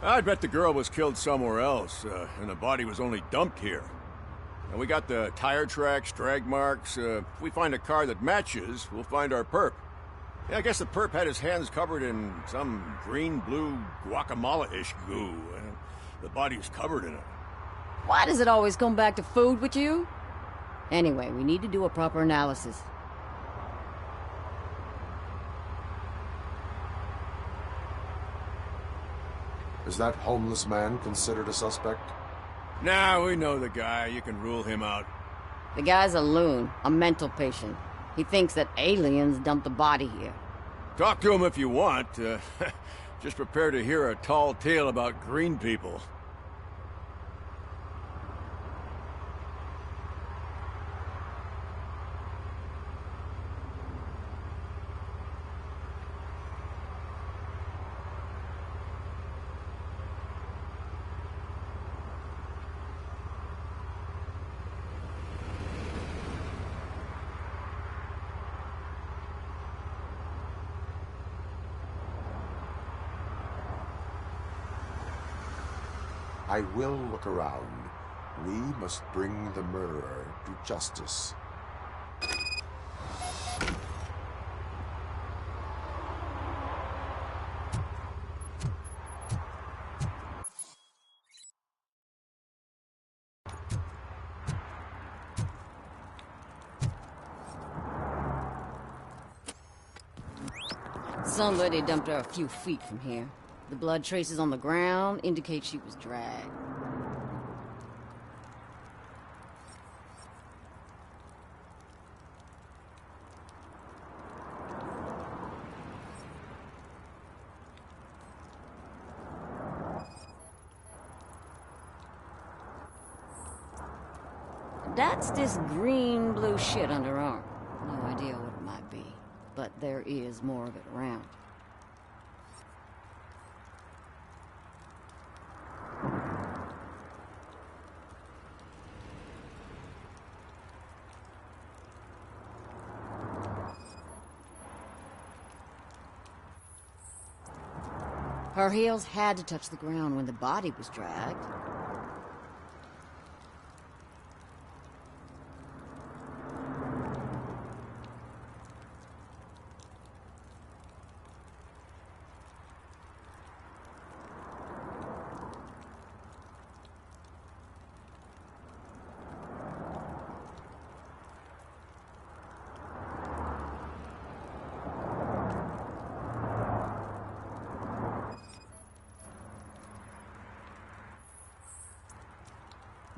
I'd bet the girl was killed somewhere else, and the body was only dumped here. And we got the tire tracks, drag marks. If we find a car that matches, we'll find our perp. Yeah, I guess the perp had his hands covered in some green-blue guacamole-ish goo, and the body's covered in it. Why does it always come back to food with you? Anyway, we need to do a proper analysis. Is that homeless man considered a suspect? Nah, we know the guy. You can rule him out. The guy's a loon, a mental patient. He thinks that aliens dumped the body here. Talk to him if you want. Just prepare to hear a tall tale about green people. I will look around. We must bring the murderer to justice. Somebody dumped her a few feet from here. The blood traces on the ground indicate she was dragged. That's this green-blue shit under her arm. No idea what it might be, but there is more of it around. Her heels had to touch the ground when the body was dragged.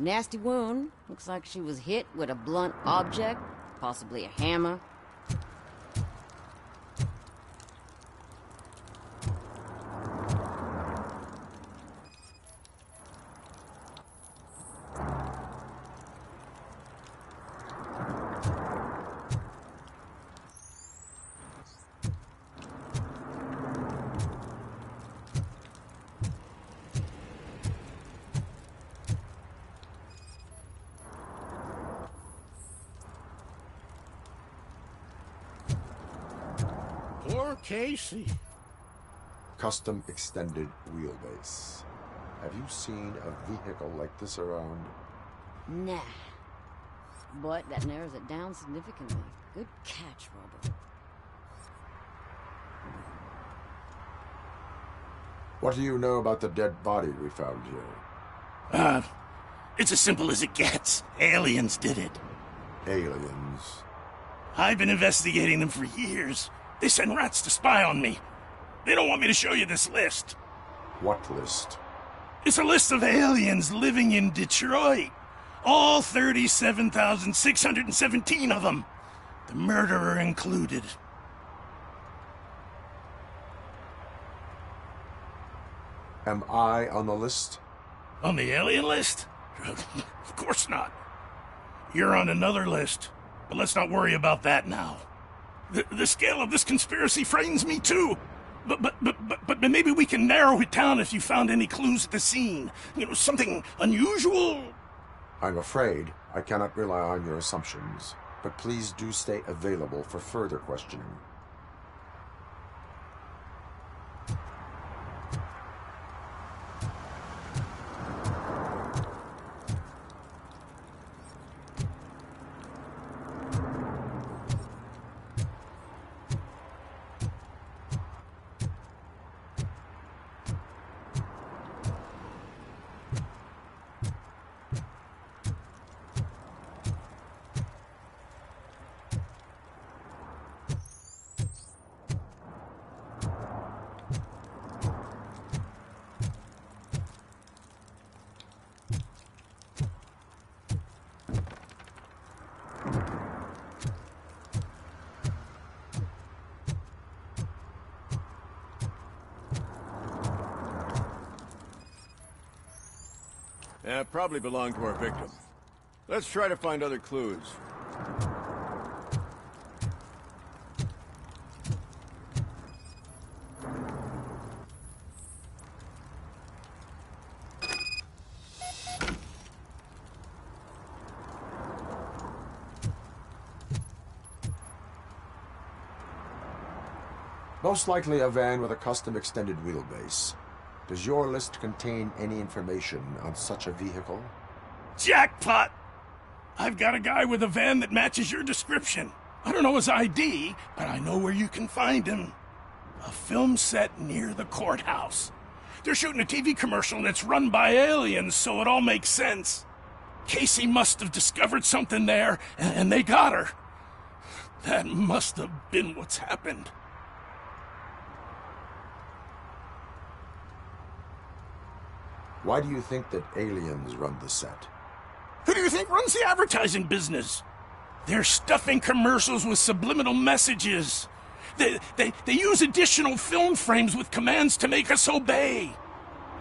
Nasty wound. Looks like she was hit with a blunt object, possibly a hammer. Casey. Custom extended wheelbase. Have you seen a vehicle like this around? Nah. But that narrows it down significantly. Good catch, Robo. What do you know about the dead body we found here? It's as simple as it gets. Aliens did it. Aliens? I've been investigating them for years. They send rats to spy on me. They don't want me to show you this list. What list? It's a list of aliens living in Detroit. All 37,617 of them. The murderer included. Am I on the list? On the alien list? Of course not. You're on another list, but let's not worry about that now. The scale of this conspiracy frightens me too. But maybe we can narrow it down if you found any clues at the scene. You know, something unusual. I'm afraid I cannot rely on your assumptions, but please do stay available for further questioning. Yeah, probably belonged to our victim. Let's try to find other clues. Most likely a van with a custom extended wheelbase. Does your list contain any information on such a vehicle? Jackpot! I've got a guy with a van that matches your description. I don't know his ID, but I know where you can find him. A film set near the courthouse. They're shooting a TV commercial and it's run by aliens, so it all makes sense. Casey must have discovered something there, and they got her. That must have been what's happened. Why do you think that aliens run the set? Who do you think runs the advertising business? They're stuffing commercials with subliminal messages. They use additional film frames with commands to make us obey.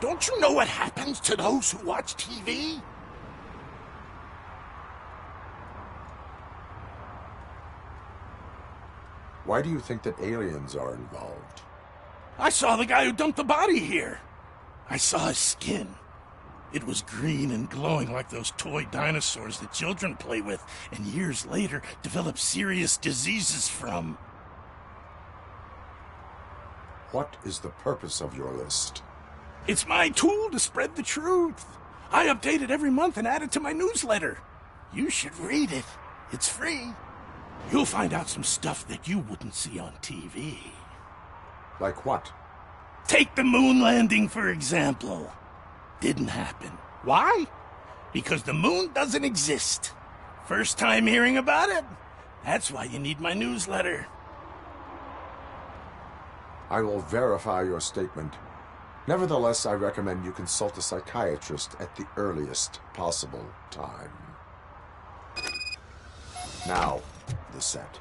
Don't you know what happens to those who watch TV? Why do you think that aliens are involved? I saw the guy who dumped the body here. I saw his skin. It was green and glowing like those toy dinosaurs that children play with and years later develop serious diseases from. What is the purpose of your list? It's my tool to spread the truth. I update it every month and add it to my newsletter. You should read it. It's free. You'll find out some stuff that you wouldn't see on TV. Like what? Take the moon landing, for example. Didn't happen. Why? Because the moon doesn't exist. First time hearing about it? That's why you need my newsletter. I will verify your statement. Nevertheless, I recommend you consult a psychiatrist at the earliest possible time. Now, the set.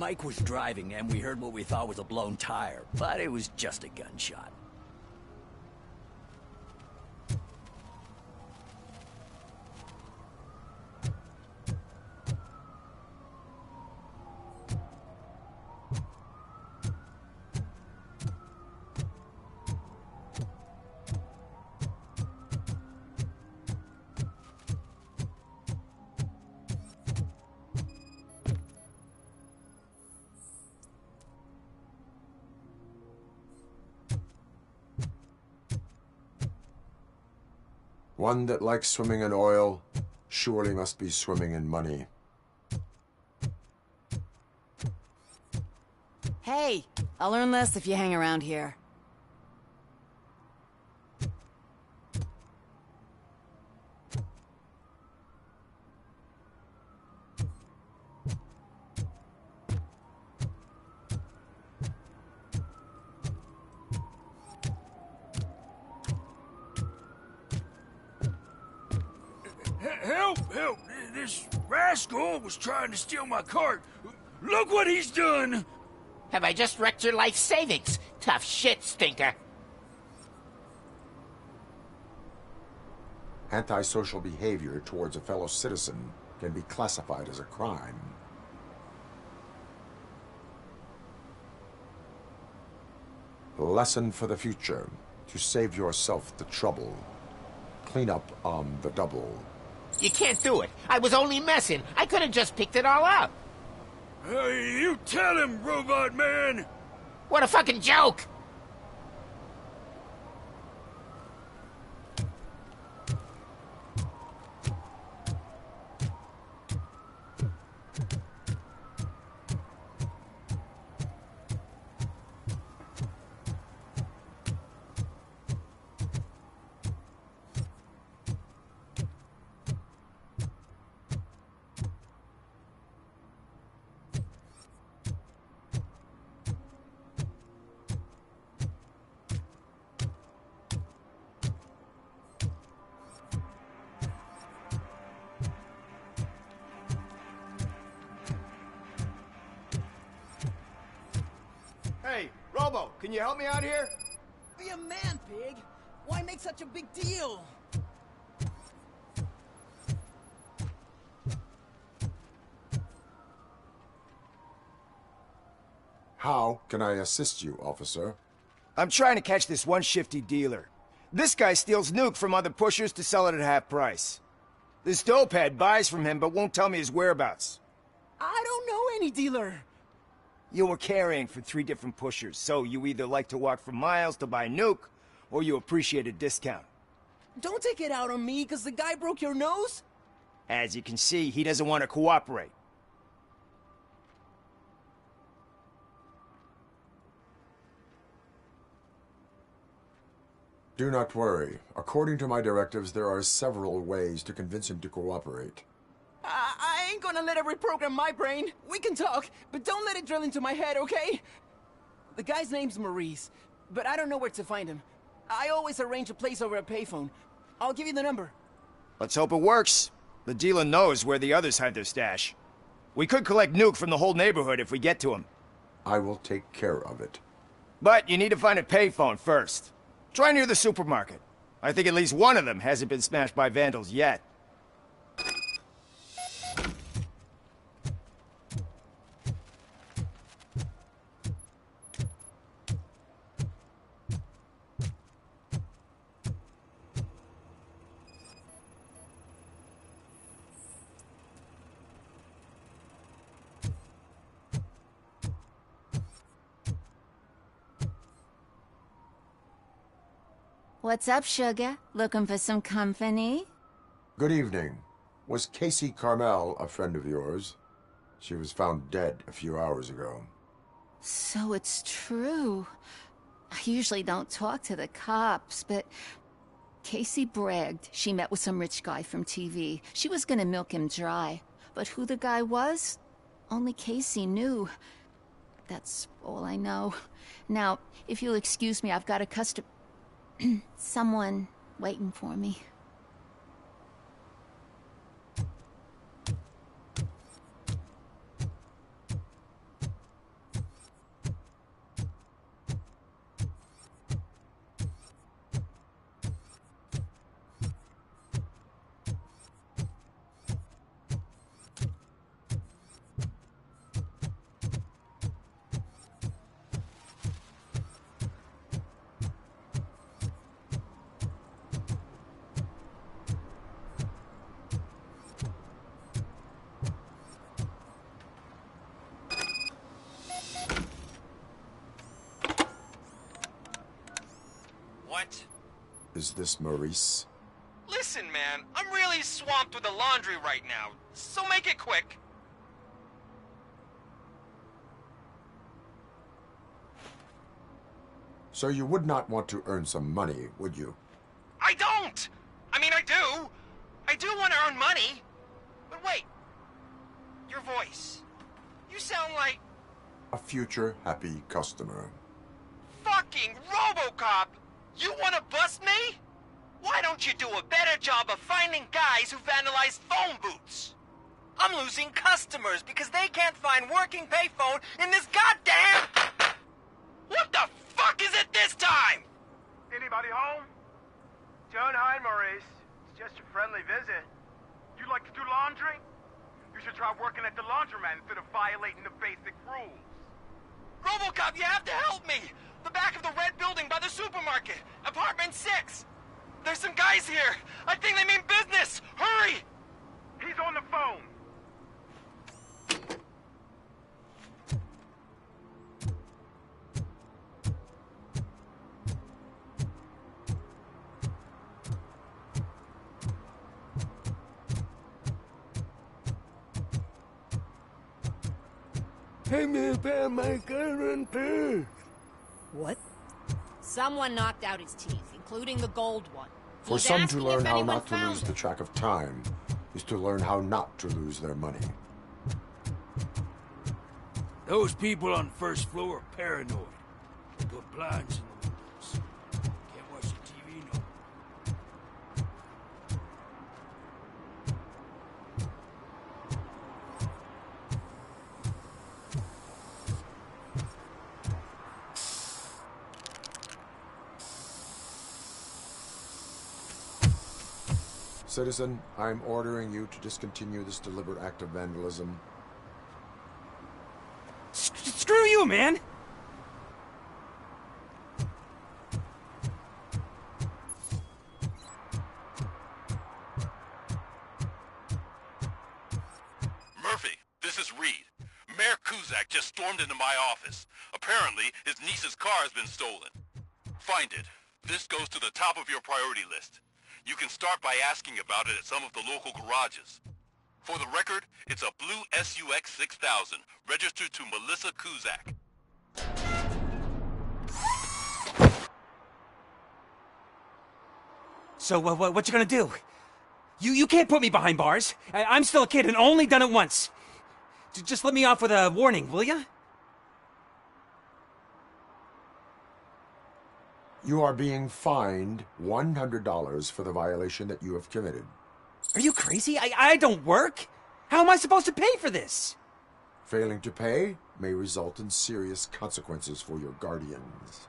Mike was driving and we heard what we thought was a blown tire, but it was just a gunshot. One that likes swimming in oil surely must be swimming in money. Hey, I'll earn less if you hang around here. Help! Help! This rascal was trying to steal my cart. Look what he's done! Have I just wrecked your life savings? Tough shit, stinker. Antisocial behavior towards a fellow citizen can be classified as a crime. Lesson for the future: to save yourself the trouble. Clean up on the double. You can't do it. I was only messing. I could have just picked it all up. You tell him, Robot Man! What a fucking joke! Hey, Robo, can you help me out here? Be a man, Pig. Why make such a big deal? How can I assist you, officer? I'm trying to catch this one shifty dealer. This guy steals nuke from other pushers to sell it at half price. This dopehead buys from him but won't tell me his whereabouts. I don't know any dealer. You were carrying for 3 different pushers, so you either like to walk for miles to buy nuke, or you appreciate a discount. Don't take it out on me, because the guy broke your nose? As you can see, he doesn't want to cooperate. Do not worry. According to my directives, there are several ways to convince him to cooperate. I ain't gonna let it reprogram my brain. We can talk, but don't let it drill into my head, okay? The guy's name's Maurice, but I don't know where to find him. I always arrange a place over a payphone. I'll give you the number. Let's hope it works. The dealer knows where the others hide their stash. We could collect nuke from the whole neighborhood if we get to him. I will take care of it. But you need to find a payphone first. Try near the supermarket. I think at least one of them hasn't been smashed by vandals yet. What's up, sugar? Looking for some company? Good evening. Was Casey Carmel a friend of yours? She was found dead a few hours ago. So it's true. I usually don't talk to the cops, but Casey bragged she met with some rich guy from TV. She was gonna milk him dry. But who the guy was? Only Casey knew. That's all I know. Now, if you'll excuse me, I've got a someone waiting for me. What? Is this Maurice? Listen, man, I'm really swamped with the laundry right now, so make it quick. So you would not want to earn some money, would you? I don't! I mean, I do. I do want to earn money. But wait. Your voice. You sound like... A future happy customer. Fucking Robocop! You want to bust me? Why don't you do a better job of finding guys who vandalize phone booths? I'm losing customers because they can't find working payphone in this goddamn... What the fuck is it this time? Anybody home? Don't hide, Maurice. It's just a friendly visit. You like to do laundry? You should try working at the laundromat instead of violating the basic rules. Robocop, you have to help me! The back of the red building by the supermarket. Apartment 6. There's some guys here. I think they mean business. Hurry! He's on the phone. Hey, me found my current purse. What? Someone knocked out his teeth, including the gold one. For He's some to asking learn if how anyone not to found lose it. the track of time is to learn how not to lose their money. Those people on the first floor are paranoid. They put blinds in the windows. Can't watch the TV no more. Citizen, I'm ordering you to discontinue this deliberate act of vandalism. Screw you, man! Murphy, this is Reed. Mayor Kuzak just stormed into my office. Apparently, his niece's car has been stolen. Find it. This goes to the top of your priority list. You can start by asking about it at some of the local garages. For the record, it's a blue SUX 6000, registered to Melissa Kuzak. So, what you gonna do? You can't put me behind bars. I'm still a kid and only done it once. Just let me off with a warning, will ya? You are being fined $100 for the violation that you have committed. Are you crazy? I don't work. How am I supposed to pay for this? Failing to pay may result in serious consequences for your guardians.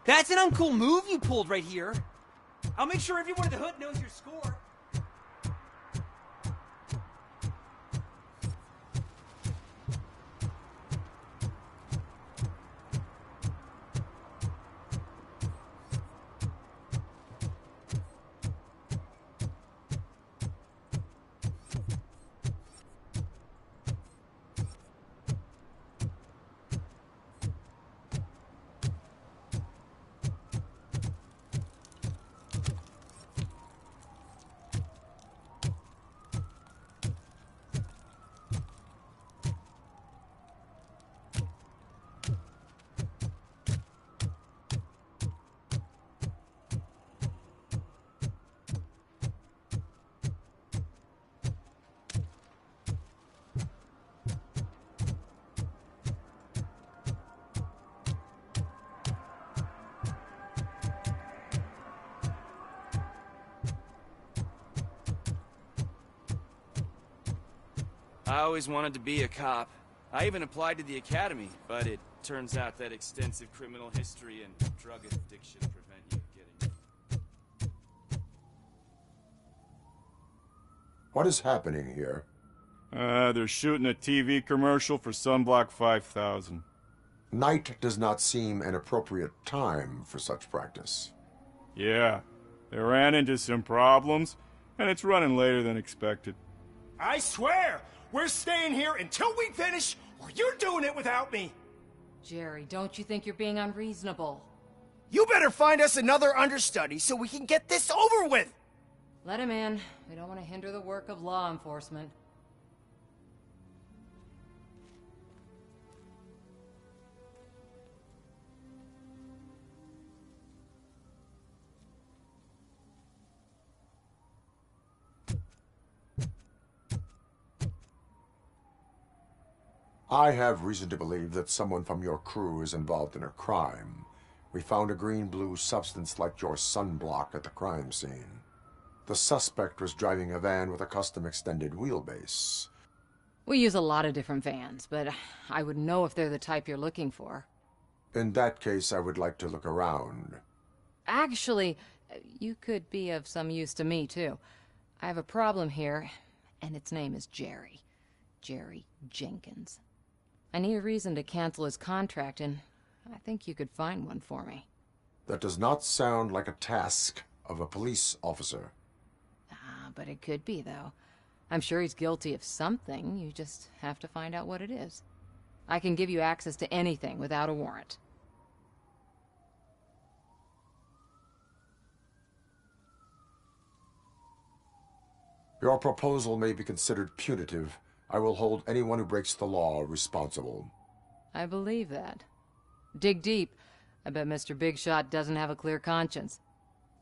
That's an uncool move you pulled right here. I'll make sure everyone in the hood knows your score. I always wanted to be a cop. I even applied to the academy, but it turns out that extensive criminal history and drug addiction prevent you getting... What is happening here? They're shooting a TV commercial for Sunblock 5000. Night does not seem an appropriate time for such practice. Yeah, they ran into some problems, and it's running later than expected. I swear, we're staying here until we finish, or you're doing it without me. Jerry, don't you think you're being unreasonable? You better find us another understudy so we can get this over with! Let him in. We don't want to hinder the work of law enforcement. I have reason to believe that someone from your crew is involved in a crime. We found a green-blue substance like your sunblock at the crime scene. The suspect was driving a van with a custom extended wheelbase. We use a lot of different vans, but I wouldn't know if they're the type you're looking for. In that case, I would like to look around. Actually, you could be of some use to me, too. I have a problem here, and its name is Jerry. Jerry Jenkins. I need a reason to cancel his contract, and I think you could find one for me. That does not sound like a task of a police officer. But it could be, though. I'm sure he's guilty of something. You just have to find out what it is. I can give you access to anything without a warrant. Your proposal may be considered punitive. I will hold anyone who breaks the law responsible. I believe that. Dig deep. I bet Mr. Big Shot doesn't have a clear conscience.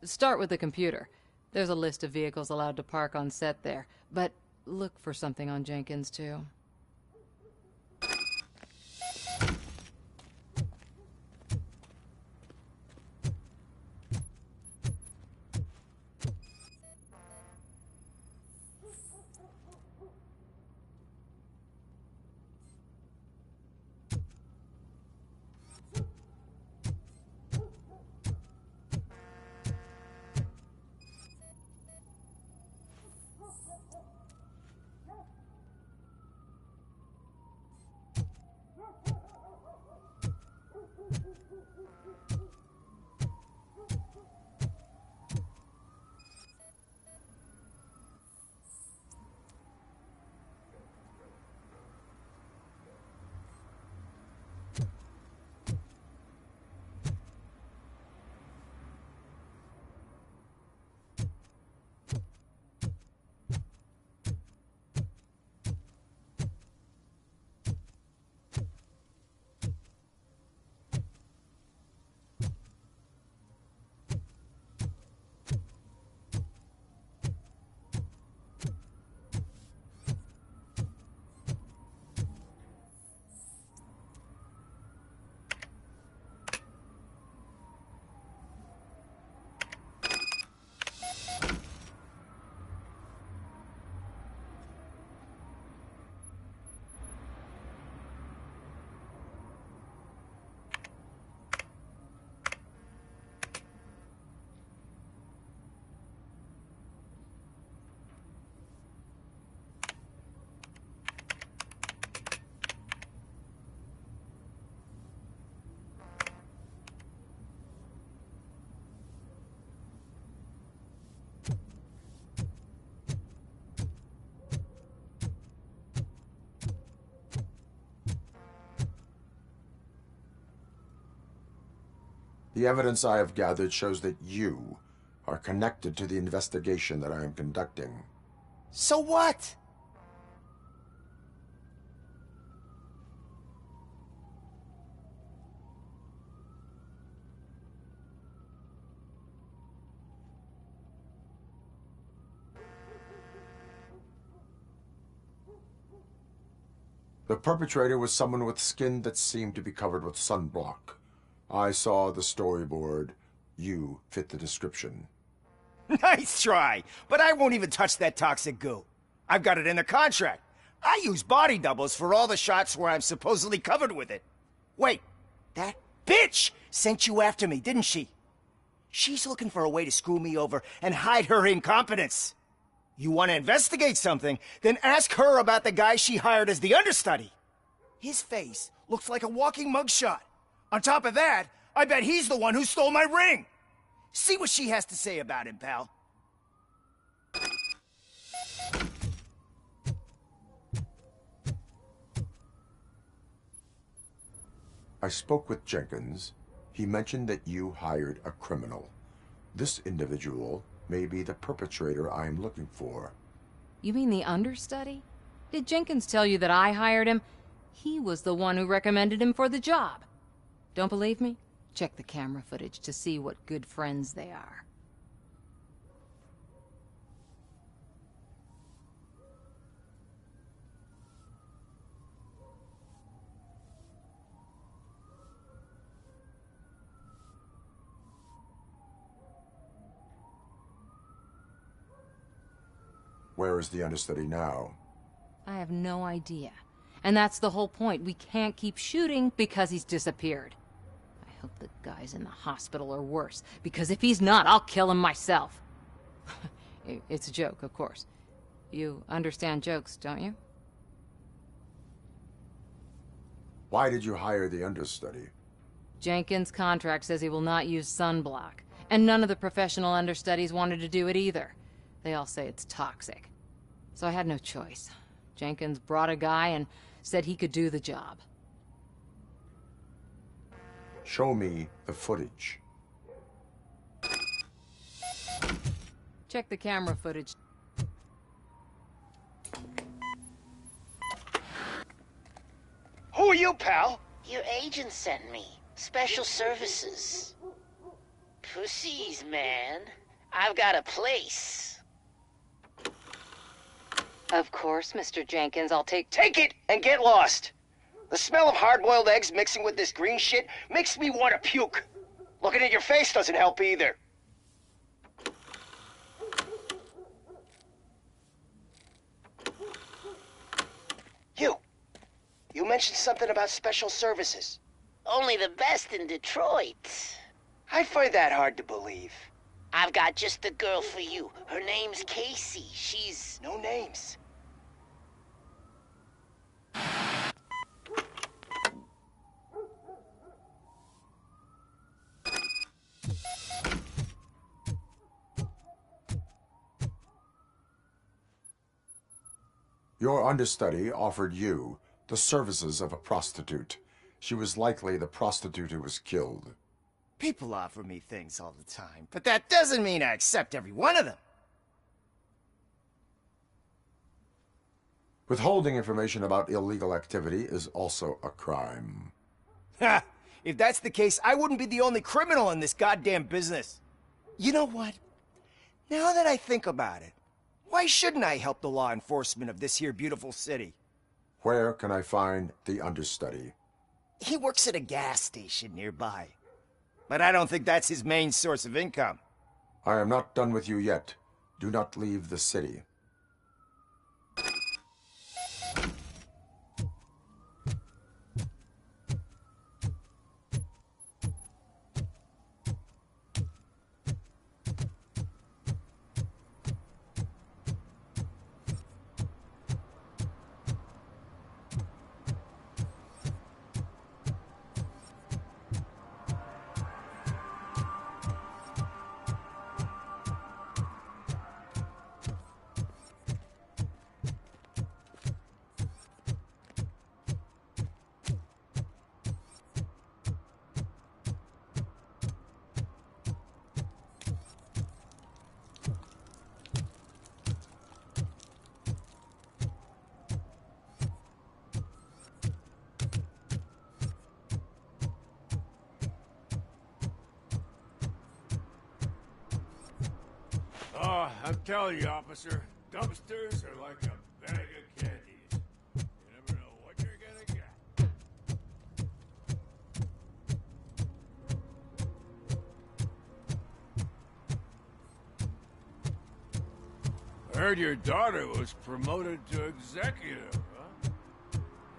Start with the computer. There's a list of vehicles allowed to park on set there, but look for something on Jenkins, too. The evidence I have gathered shows that you are connected to the investigation that I am conducting. So what? The perpetrator was someone with skin that seemed to be covered with sunblock. I saw the storyboard. You fit the description. Nice try, but I won't even touch that toxic goo. I've got it in the contract. I use body doubles for all the shots where I'm supposedly covered with it. Wait, that bitch sent you after me, didn't she? She's looking for a way to screw me over and hide her incompetence. You want to investigate something, then ask her about the guy she hired as the understudy. His face looks like a walking mugshot. On top of that, I bet he's the one who stole my ring. See what she has to say about him, pal. I spoke with Jenkins. He mentioned that you hired a criminal. This individual may be the perpetrator I am looking for. You mean the understudy? Did Jenkins tell you that I hired him? He was the one who recommended him for the job. Don't believe me? Check the camera footage to see what good friends they are. Where is the understudy now? I have no idea. And that's the whole point. We can't keep shooting because he's disappeared. I hope the guy's in the hospital or worse, because if he's not, I'll kill him myself. It's a joke, of course. You understand jokes, don't you? Why did you hire the understudy? Jenkins' contract says he will not use sunblock, and none of the professional understudies wanted to do it either. They all say it's toxic. So I had no choice. Jenkins brought a guy and said he could do the job. Show me the footage. Check the camera footage. Who are you, pal? Your agent sent me. Special services. Pussies, man. I've got a place. Of course, Mr. Jenkins, I'll take it and get lost. The smell of hard-boiled eggs mixing with this green shit makes me want to puke. Looking at your face doesn't help either. You mentioned something about special services. Only the best in Detroit. I find that hard to believe. I've got just the girl for you. Her name's Casey. She's... No names. Your understudy offered you the services of a prostitute. She was likely the prostitute who was killed. People offer me things all the time, but that doesn't mean I accept every one of them. Withholding information about illegal activity is also a crime. Ha! If that's the case, I wouldn't be the only criminal in this goddamn business. You know what? Now that I think about it, why shouldn't I help the law enforcement of this here beautiful city? Where can I find the understudy? He works at a gas station nearby. But I don't think that's his main source of income. I am not done with you yet. Do not leave the city. Oh, I'm telling you, officer, dumpsters are like a bag of candies. You never know what you're gonna get. I heard your daughter was promoted to executive, huh?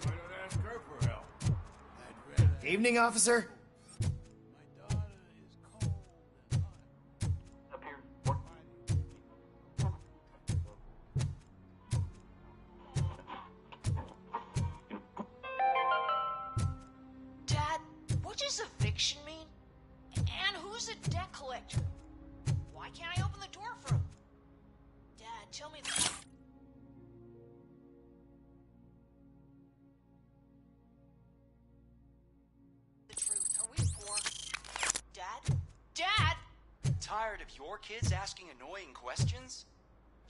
Why don't ask her for help? Evening, officer. Dad, what does eviction mean? And who's a debt collector? Why can't I open the door for him? Dad, tell me the... tired of your kids asking annoying questions?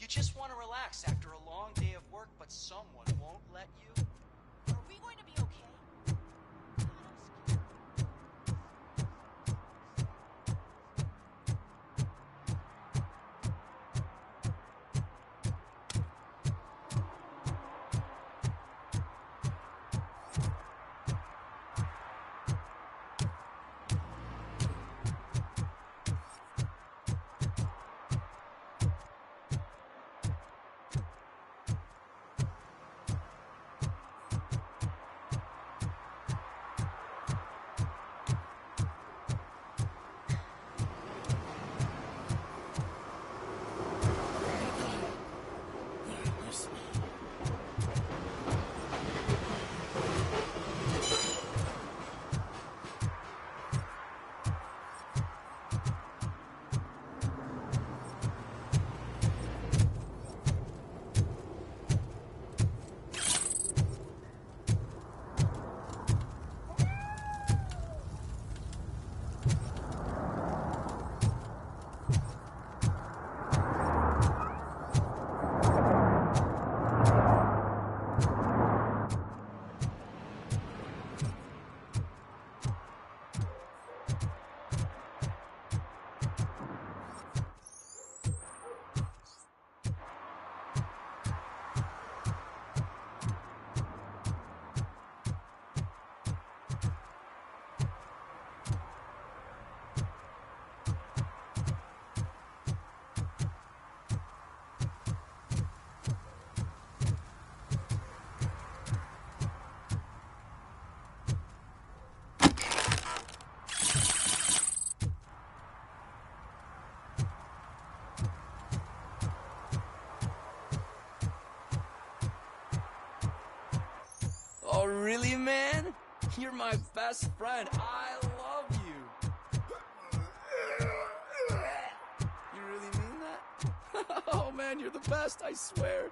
You just want to relax after a long day of work, but someone won't let you? Are we going to be okay? Oh, really, man? You're my best friend. I love you. You really mean that? Oh, man, you're the best, I swear.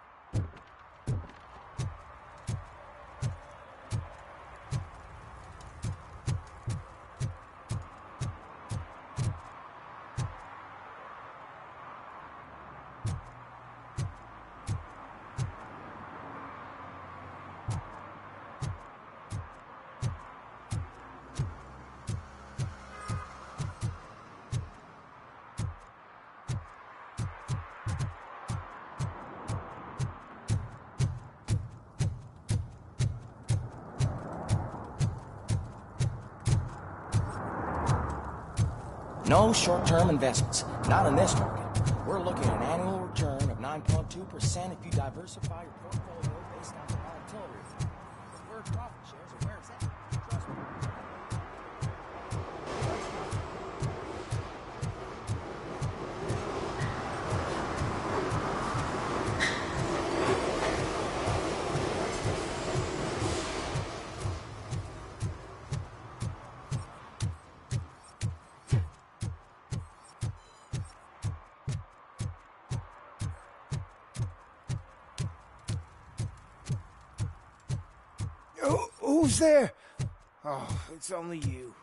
No short-term investments. Not in this market. We're looking at an annual return of 9.2% if you diversify your portfolio based on the volatility. Preferred profit shares are where it's at. Trust me. Who's there? Oh, it's only you.